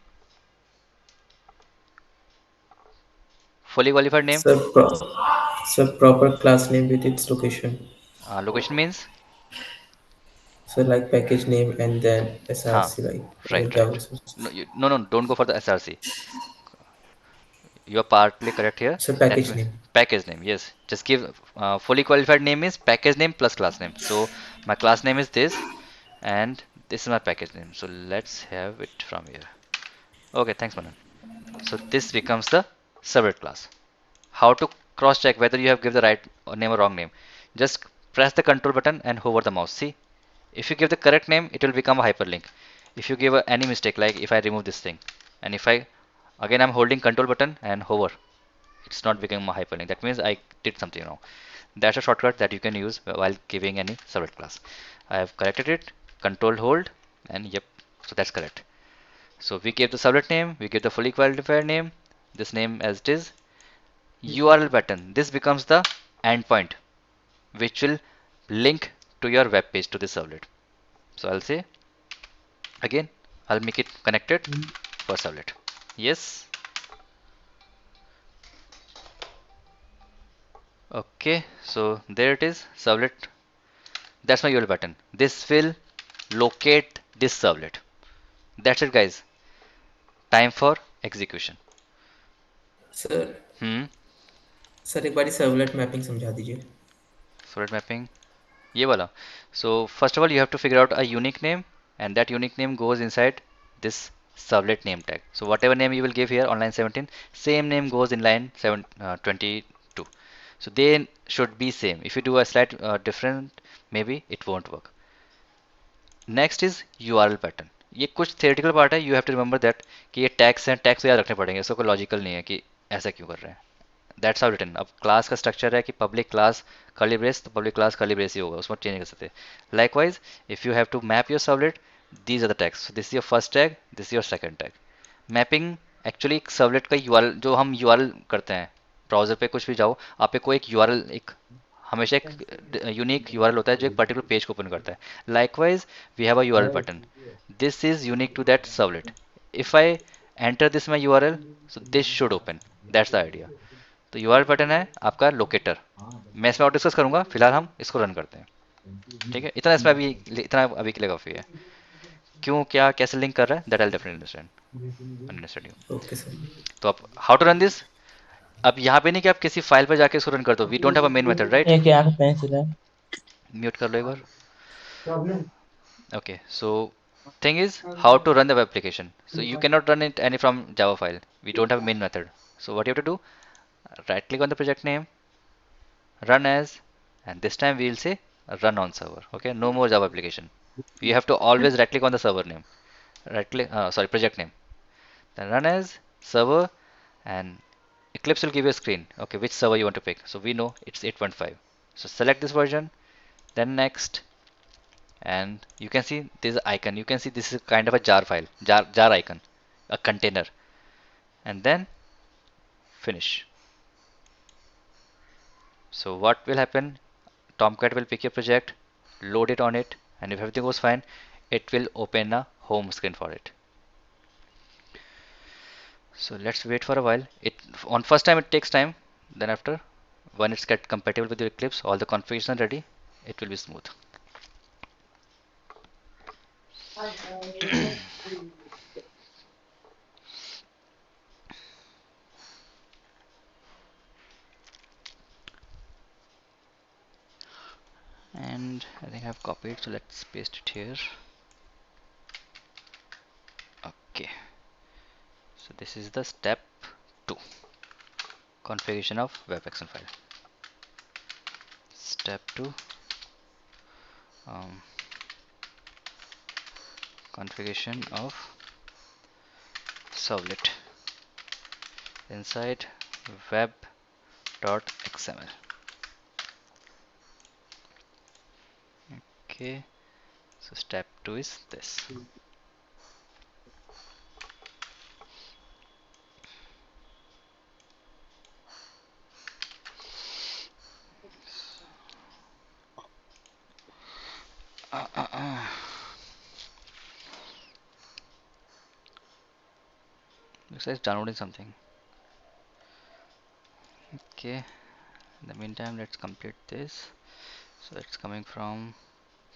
Fully qualified name? So proper class name with its location. Location means? So like package name and then हाँ, SRC like right. Java No, source. no, don't go for the SRC. You are partly correct here. So That package means name. package name. Yes, just give fully qualified name is package name plus class name. So my class name is this, and this is my package name. So let's have it from here. Okay, thanks, Manan. So this becomes the servlet class. How to cross check whether you have given the right name or wrong name? Just press the control button and hover the mouse. See, if you give the correct name, it will become a hyperlink. If you give any mistake, like if I remove this thing, and if I again I'm holding control button and hover, it's not becoming a hyperlink. That means I did something wrong. That's a shortcut that you can use while giving any servlet class. I have corrected it, control hold, and yep, so that's correct. So we gave the servlet name, we give the fully qualified name, this name as it is, URL button. This becomes the endpoint which will link to your web page to this servlet. So I'll say again, I'll make it connected for servlet. Yes. Okay. So there it is, servlet. That's my URL button. This will locate this servlet. That's it, guys. Time for execution. Sir Hmm. Sir एक बारी servlet mapping समझा दीजिए. Servlet mapping. ये वाला. So first of all, you have to figure out a unique name, and that unique name goes inside this servlet name tag. So whatever name you will give here on line 17, same name goes in line 22. So they should be same. If you do a slight different, maybe it won't work. Next is URL pattern. ये कुछ theoretical part है. You have to remember that कि ये tags हैं, tags याद रखने पड़ेंगे. इसका कोई logical नहीं है कि ऐसा क्यों कर रहे हैं. That's how written. अब क्लास का स्ट्रक्चर है कि पब्लिक क्लास कर्ली ब्रेस, तो पब्लिक क्लास कर्ली ब्रेस ही होगा, उसमें चेंज कर सकते हैं. Likewise if you have to map your servlet, these are the tags. This is your first tag, this is your second tag. Mapping actually एक servlet का URL, जो हम यूआरएल करते हैं ब्राउजर पे कुछ भी जाओ, आप को एक यूआरएल, एक हमेशा एक यूनिक यूआरएल होता है जो एक पर्टिकुलर पेज को ओपन करता है. Likewise we have a URL button. This is unique to that servlet. If I enter this my URL, so this should open. That's the idea. तो यूआरएल बटन है आपका लोकेटर. मैं इसमें और discuss करूंगा, फिलहाल हम इसको रन करते हैं. ठीक है, इतना इसमें अभी, इतना अभी के लिए काफी है. क्यों, क्या, कैसे लिंक कर रहा है, that I definitely understand you. Okay, sir. तो अब हाउ टू रन दिस, अब यहाँ पे नहीं कि आप किसी फाइल पर जाके इसको रन कर दो, we don't have a main method right. एक यहाँ पे पेंसिल है। म्यूट कर लो एक बार। Okay, so thing is how to run the web application. So you cannot run it any from Java file. We don't have a main method. So what you have to do, right click on the project name, run as, and this time we will say run on server. Okay, no more Java application. You have to always right click on the server name. Right click, sorry, project name. Then run as server, and Eclipse will give you a screen. Okay, which server you want to pick. So we know it's 8.5. So select this version, then next, and you can see this icon, you can see this is kind of a jar file, jar icon, a container, and then finish. So what will happen, Tomcat will pick your project, load it on it, and if everything goes fine, it will open a home screen for it. So let's wait for a while. It on first time it takes time, then after, when it's get compatible with your Eclipse, all the configuration ready, it will be smooth. And I think I've copied, so let's paste it here. Okay, so this is the step 2, configuration of WebAction file. Step 2, um, configuration of servlet inside web.xml. Okay, so step 2 is this. Looks like it's downloading something. Okay, in the meantime let's complete this. So it's coming from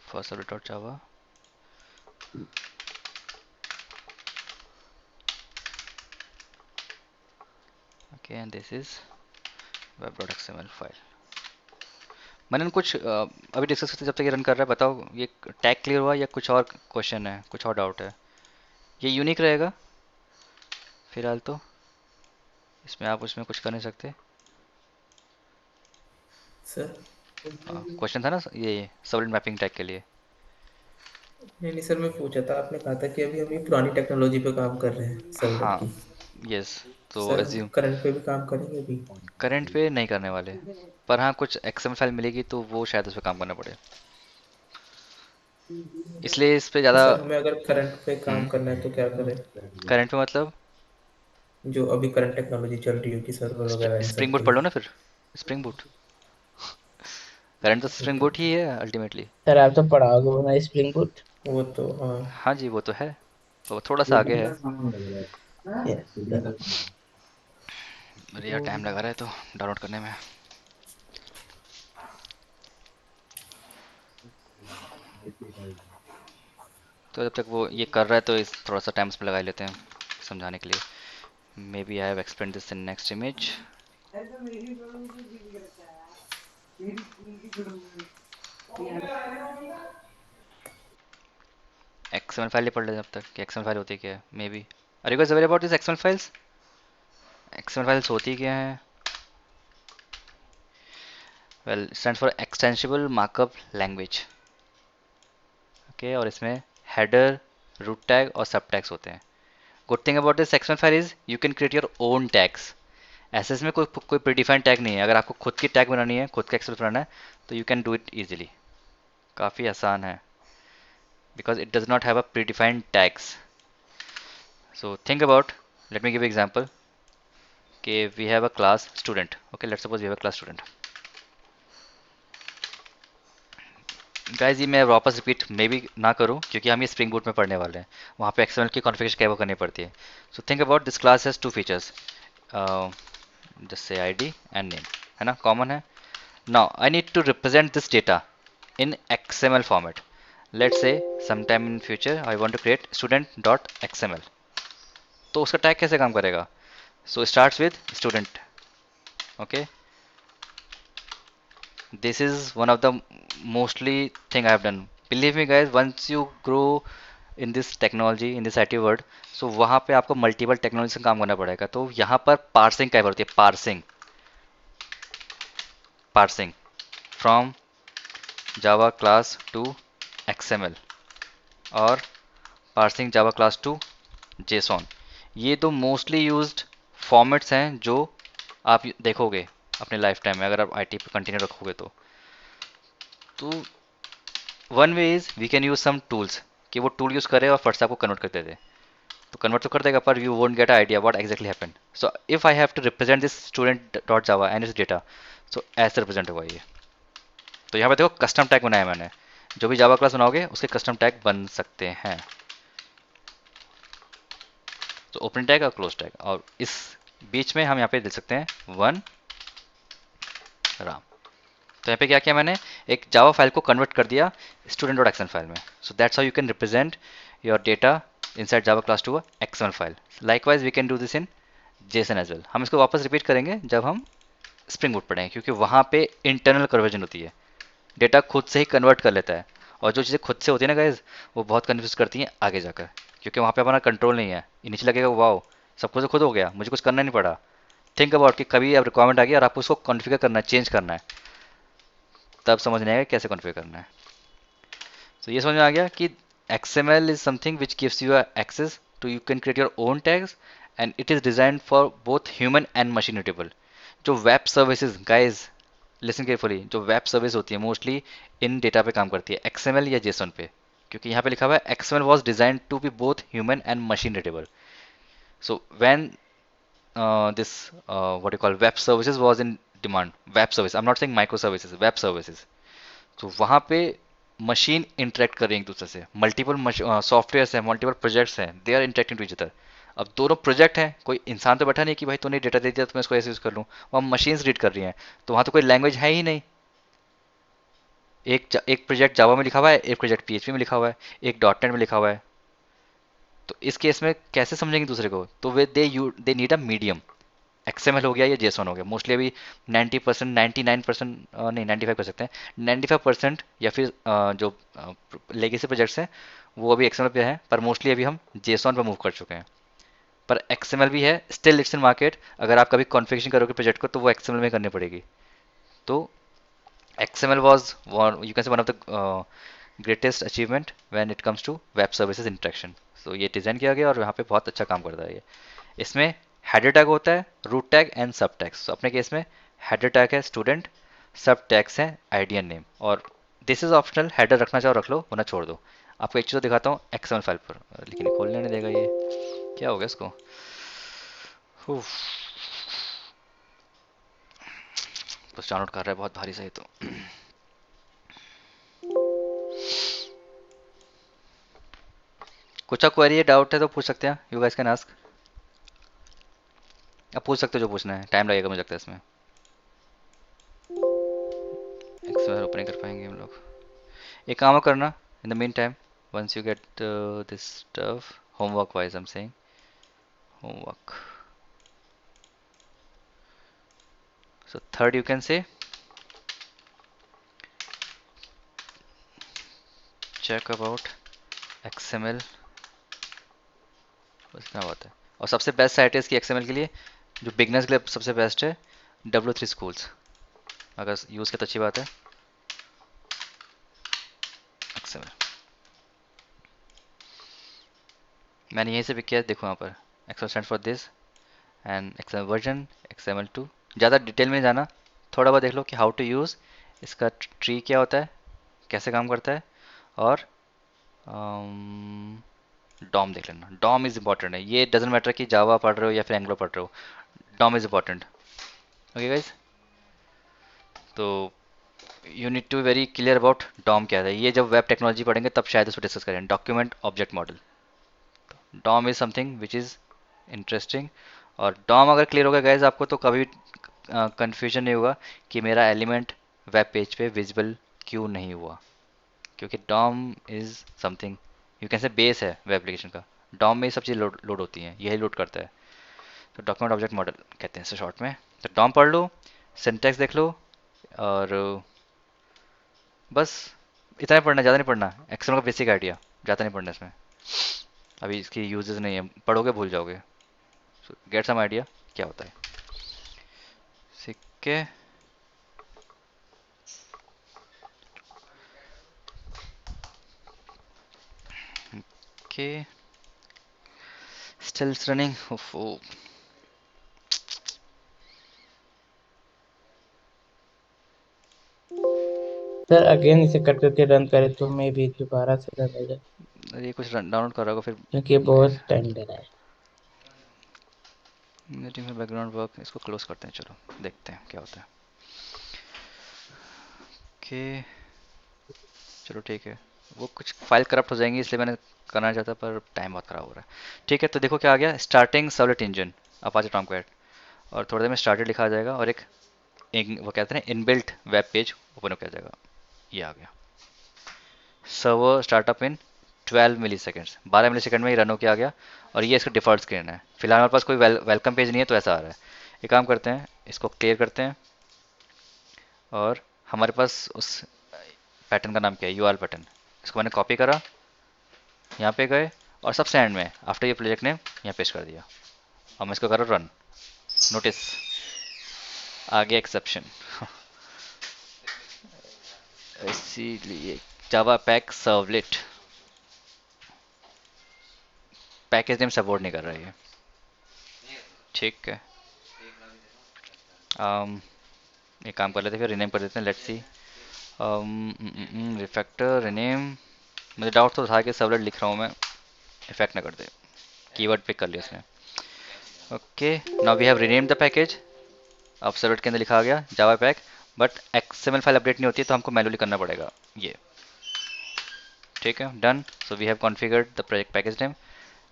firstservlet.java. Okay, and this is web.xml file. मैंने कुछ अभी discuss करते जब तक ये run कर रहा है, बताओ ये टैग क्लियर हुआ या कुछ और क्वेश्चन है, कुछ और डाउट है। ये यूनिक रहेगा फिलहाल तो, इसमें आप उसमें कुछ कर नहीं सकते। सर क्वेश्चन था ना ये सबनेट मैपिंग टैग के लिए। नहीं नहीं सर, मैं पूछा था, आपने कहा था कि अभी हम ये पुरानी टेक्नोलॉजी पे काम कर रहे हैं सर्वलेट हाँ, की। यस, तो सर हम एज्यूम करंट पे भी काम करेंगे अभी। करंट पे नहीं करने वाले, पर हाँ कुछ एक्सएमएल फाइल मिलेगी तो वो शायद उस पर काम करना पड़े, इसलिए इस पे तो ज़्यादा। सर हमें अगर करंट पे काम हम्म, करना है तो क्या करें? करंट पे मतलब जो अभी करंट टेक्नोलॉजी चल रही है कि सर्वर वगैरह इन स्प्रिंग सब बूट के पढ़ लो लिए। ना फिर, स्प्रिंग बूट, करंट तो वो स्प्रिंग तो बूट ही है अल्टीमेटली। सर आप तो पढ़ाओगे ना स्प्रिंग बूट। वो तो हाँ। हाँ जी वो तो है, तो वो थोड़ा सा आगे है। Yes sir. अरे यार टाइम लगा रहा है तो डाउनलोड करने में। तो जब तक वो ये कर रहा है तो इस थोड़ा सा टाइम उसमें लगा ही लेते हैं समझाने के लिए। Maybe I have explain this in next image. XML file ही पढ़ लेते हैं जब तक कि एक्सएमएल फाइल होती क्या है। Maybe are you guys aware about this XML files, XML files होती क्या है। Well stand for extensible markup language. Okay, और इसमें हेडर, रूट टैग और सब टैग्स होते हैं। Good thing about this XML file is you can create your own tags. ऐसे इसमें कोई प्रीडिफाइंड टैग नहीं है, अगर आपको खुद की टैग बनानी है, खुद का एक्सएमएल बनाना है तो you can do it easily, काफ़ी आसान है because it does not have a predefined tags. So think about, let me give you example. Okay, we have a class student. Okay, let's suppose we have a class student. Guys ये मैं वापस repeat may be ना करूँ क्योंकि हम ये spring boot में पढ़ने वाले हैं, वहाँ पे एक्सएमएल की कॉन्फ़िगरेशन क्या वो करनी पड़ती है। So think about this class has two features, just say ID and name, है ना, कॉमन है। Now I need to represent this data in XML format. Let's say sometime in future I want to create student.xml, तो उसका tag कैसे काम करेगा? So starts with student. Okay, this is one of the mostly thing I have done. Believe me guys, once you grow in this technology, in this IT world, so वहाँ पे आपको multiple technology से काम करना पड़ेगा. तो यहाँ पर पार्सिंग क्या होती है? Parsing, parsing from Java class to XML और parsing Java class to JSON. ये दो मोस्टली यूज्ड फॉर्मेट्स हैं जो आप देखोगे अपने लाइफ टाइम में, अगर आप आईटी पे कंटिन्यू रखोगे तो one way is we can use some tools, कि वो टूल यूज करे और फट से आपको कन्वर्ट कर दे, तो कन्वर्ट तो कर देगा पर you won't get idea what exactly happened. So if I have to represent this student dot Java and its data, so ऐसे रिप्रेजेंट होगा ये. तो यहाँ पे देखो कस्टम टैग बनाया मैंने, जो भी जावा क्लास बनाओगे उसके कस्टम टैग बन सकते हैं. तो ओपन टैग और क्लोज टैग, और इस बीच में हम यहाँ पे दे सकते हैं वन राम. तो यहाँ पे क्या किया मैंने, एक जावा फाइल को कन्वर्ट कर दिया स्टूडेंट डॉट एक्सएमएल फाइल में. So that's how you can represent your data inside Java class to XML file. Likewise we can do this in JSON as well. हम इसको वापस रिपीट करेंगे जब हम स्प्रिंग बूट पढ़ेंगे, क्योंकि वहाँ पे इंटरनल कन्वर्जन होती है, डेटा खुद से ही कन्वर्ट कर लेता है. और जो चीज़ें खुद से होती है ना गाइज, वो बहुत कन्फ्यूज करती हैं आगे जाकर, क्योंकि वहाँ पे हमारा कंट्रोल नहीं है. ये नीचे लगेगा वाओ सब कुछ खुद हो गया, मुझे कुछ करना नहीं पड़ा. थिंक अबाउट कि कभी अब रिक्वायरमेंट आ गई और आपको उसको कॉन्फ़िगर करना है, चेंज करना है, तब समझ नहीं आएगा कैसे कॉन्फ़िगर करना है. तो ये समझ में आ गया कि XML is something which gives you access to you can create your own tags and it is designed for both human and machine readable. जो web services guys listen carefully, जो वेब सर्विस होती है mostly in data पे काम करती है, XML या JSON पे, क्योंकि यहाँ पे लिखा हुआ है XML was designed to be both human and machine readable. So when this what you call web services was in demand, web service, I'm not saying microservices, web services, तो वहाँ पे मशीन इंटरेक्ट कर रही है एक दूसरे से, multiple software हैं, मल्टीपल प्रोजेक्ट्स हैं, they are interacting to each other. अब दोनों प्रोजेक्ट हैं, कोई इंसान तो बैठा नहीं कि भाई तूने डेटा दे दिया तो मैं इसको ऐसे यूज कर लूँ. वहाँ मशीन्स रीड कर रही हैं, तो वहाँ तो कोई लैंग्वेज है ही नहीं. एक प्रोजेक्ट जावा में लिखा हुआ है, एक प्रोजेक्ट PHP में लिखा हुआ है, एक डॉट नेट में लिखा हुआ है. तो इस केस में कैसे समझेंगे दूसरे को? तो वे they need a medium. XML हो गया या JSON हो गया, मोस्टली अभी 90%, 99% नहीं 95 कर सकते हैं, 95% या फिर जो लेगेसी प्रोजेक्ट्स हैं वो अभी XML पे हैं, पर मोस्टली अभी हम JSON पे मूव कर चुके हैं. पर XML भी है, स्टिल इट्स इन मार्केट. अगर आप कभी कॉन्फ़िगरेशन करोगे प्रोजेक्ट को तो वो XML में करनी पड़ेगी. तो XML was you can say one of the greatest achievement when it comes to web services interaction. So ये डिज़ाइन किया गया और यहाँ पे बहुत अच्छा काम करता है ये. इसमें हेडर टैग होता है, रूट टैग एंड सब टैग्स. तो अपने केस में हेडर टैग है स्टूडेंट, सब टैग्स हैं आईडी एंड नेम, और दिस इज ऑप्शनल. हेडर रखना चाहो रख लो, वरना छोड़ दो. आपको एक चीज़ तो दिखाता हूँ XML फाइल पर, लेकिन खोलने नहीं देगा ये, क्या हो गया इसको. उफ, कुछ डाउनलोड कर रहा है बहुत भारी सही. तो कुछ क्वेरी है, डाउट है तो पूछ सकते हैं, यू गाइस कैन आस्क. अब पूछ सकते हो जो पूछना है, टाइम लगेगा मुझे लगता है इसमें. XML ओपन नहीं कर पाएंगे हम लोग. एक काम और करना in the mean time, once you get this stuff, homework wise I'm saying, homework. So third you can say check about XML, बस इतना बात है. और सबसे बेस्ट साइट है इसकी XML के लिए, जो बिगनर्स के लिए सबसे बेस्ट है, W3 Schools. अगर यूज़ किया तो अच्छी बात है. XML मैंने यहीं से भी किया, देखो यहाँ पर XML stand for this and XML version XML2. ज़्यादा डिटेल में जाना, थोड़ा बहुत देख लो कि हाउ टू यूज़, इसका ट्री क्या होता है, कैसे काम करता है, और डॉम देख लेना. डॉम इज़ इंपॉर्टेंट है. ये डजेंट मैटर कि जावा पढ़ रहे हो या फिर एंग्लो पढ़ रहे हो, DOM is important. Okay guys, तो you need to very clear about DOM क्या है. ये जब वेब टेक्नोलॉजी पढ़ेंगे तब शायद उसको डिस्कस करें, document object model. DOM is something which is interesting. और डॉम अगर क्लियर होगा गाइज आपको, तो कभी कंफ्यूजन नहीं होगा कि मेरा एलिमेंट वेब पेज पे विजिबल क्यों नहीं हुआ. क्योंकि DOM is something, you can say base है वेब एप्लीकेशन का। डॉम में ये सब चीज़ लोड होती हैं, यही लोड करता है। तो डॉक्यूमेंट ऑब्जेक्ट मॉडल कहते हैं इसे शॉर्ट में। तो डॉम पढ़ लो, सिंटैक्स देख लो, और बस इतना ही पढ़ना, ज़्यादा नहीं पढ़ना। एक्सएमएल का बेसिक आइडिया, ज़्यादा नहीं पढ़ना इसमें। अभी इसकी यूजेस नहीं है, पढ़ोगे भूल जाओगे। गेट सम आइडिया क्या होता है। ठीक है, okay, still running. Sir again इसे कट करके रन करें तो मे भी दोबारा से रन हो जाए, ये कुछ डाउनलोड कर रहा होगा फिर। क्योंकि ये बहुत टाइम ले रहा है। बैकग्राउंड वर्क, इसको क्लोज करते हैं, चलो देखते हैं क्या होता है। ओके, चलो ठीक है। वो कुछ फाइल करप्ट हो जाएंगी इसलिए मैंने करना चाहता, पर टाइम बहुत ख़राब हो रहा है। ठीक है, तो देखो क्या आ गया, starting servlet engine Apache Tomcat, और थोड़ी देर में स्टार्टेड लिखा आ जाएगा, और एक वो कहते हैं इनबिल्ट वेब पेज ओपन हो किया जाएगा। ये आ गया server startup in 12 milliseconds, 12 millisecond में ही रन हो के आ गया। और ये इसका डिफ़ॉल्ट स्क्रीन है। फिलहाल हमारे पास कोई वेलकम पेज नहीं है, तो ऐसा आ रहा है। एक काम करते हैं, इसको क्लियर करते हैं, और हमारे पास उस पैटर्न का नाम क्या है, यूआरएल पैटर्न। इसको मैंने कॉपी करा, यहाँ पे गए, और सबसे एंड में आफ्टर ये प्रोजेक्ट ने यहाँ पेस्ट कर दिया। अब मैं इसको करो रन, नोटिस आ गया एक्सेप्शन। इसीलिए Java pack servlet package name support नहीं कर रहा है ये। ठीक है, एक काम कर लेते हैं, फिर रिनेम कर देते हैं, लेट्स सी। Refactor rename. मुझे डाउट तो था कि सर्वलेट लिख रहा हूँ मैं, इफेक्ट ना कर दे। कीवर्ड पिक कर लिया इसने। Okay, now we have renamed the package. अब सर्वलेट के अंदर लिखा आ गया Java pack, but XML file update नहीं होती है, तो हमको मैनुअली करना पड़ेगा ये। ठीक है, done. So we have configured the project package name.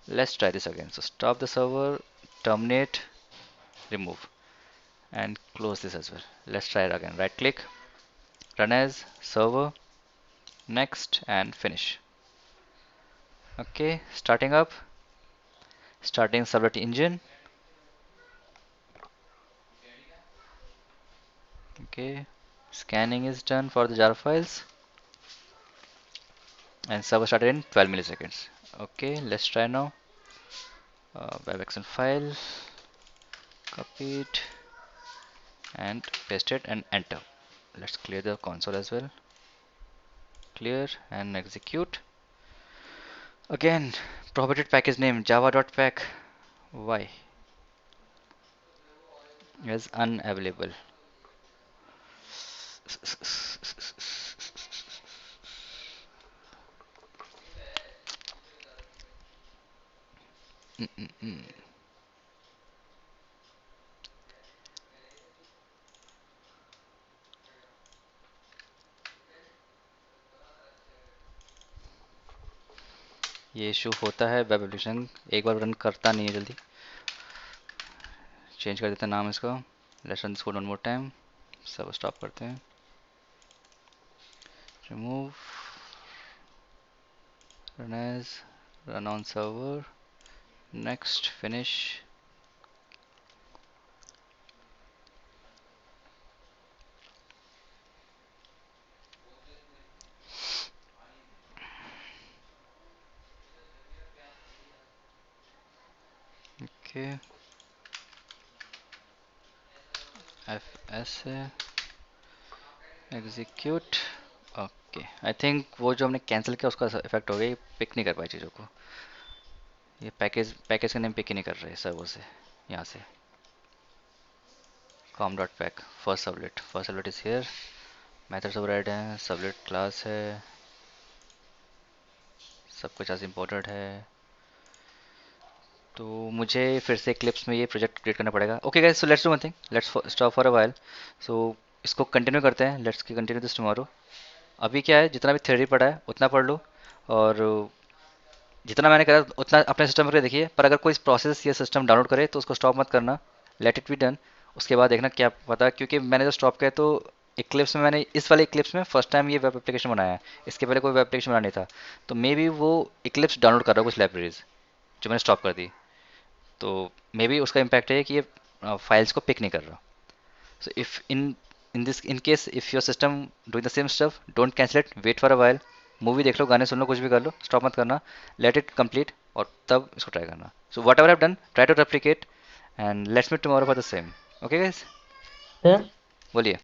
Let's try this again. So stop the server, terminate, remove, and close this as well. Let's try it again. Right click, run as server, next, and finish. Okay, starting up, starting servlet engine. Okay, scanning is done for the jar files, and server started in 12 milliseconds. Okay, let's try now. WebAction file, copy it and paste it and enter. Let's clear the console as well. Clear and execute. Again, provided package name java.pack. Why is unavailable? ये issue होता है, web application एक बार run करता नहीं है जल्दी। Change कर देते हैं नाम इसका, let's run this code one more time. सब स्टॉप करते हैं, remove, run as, run on server, next, finish. Okay, F S है, एग्जीक्यूट। ओके, आई थिंक वो जो हमने कैंसिल किया उसका इफेक्ट हो गया, ये पिक नहीं कर पाई चीज़ों को। ये पैकेज का नेम पिक ही नहीं कर रहे सर्वर से, यहाँ से। com.pack first servlet is here, methods override है, सर्वलेट क्लास है, सब कुछ एज इम्पोर्टेंट है। तो मुझे फिर से क्लिप्स में ये प्रोजेक्ट क्रिएट करना पड़ेगा। Okay guys, so let's do one thing, let's stop for a while. So इसको कंटिन्यू करते हैं, लेट्स कंटिन्यू दिस टुमारो। अभी क्या है, जितना भी थ्योरी पढ़ा है उतना पढ़ लो, और जितना मैंने करा उतना अपने सिस्टम पर देखिए। पर अगर कोई प्रोसेस या सिस्टम डाउनलोड करे तो उसको स्टॉप मत करना, लेट इट बी डन। उसके बाद देखना क्या पता, क्योंकि मैंने जो स्टॉप किया तो इक्लिप्स में मैंने इस वाले इक्लिप्स में फर्स्ट टाइम ये वेब एप्लीकेशन बनाया है, इसके पहले कोई वेब एप्लीकेशन बना नहीं था। तो मे बी वो इक्लिप्स डाउनलोड कर रहा है कुछ लाइब्रेरीज, जो मैंने स्टॉप कर दी। तो मे बी उसका इम्पैक्ट है कि ये फाइल्स को पिक नहीं कर रहा। So if in this in case if your system doing the same stuff, don't cancel it, wait for a while, movie देख लो, गाने सुन लो, कुछ भी कर लो, स्टॉप मत करना, लेट इट कंप्लीट, और तब इसको ट्राई करना। So whatever have done, try to replicate, and let's meet tomorrow for the same. Okay guys, sir बोलिए।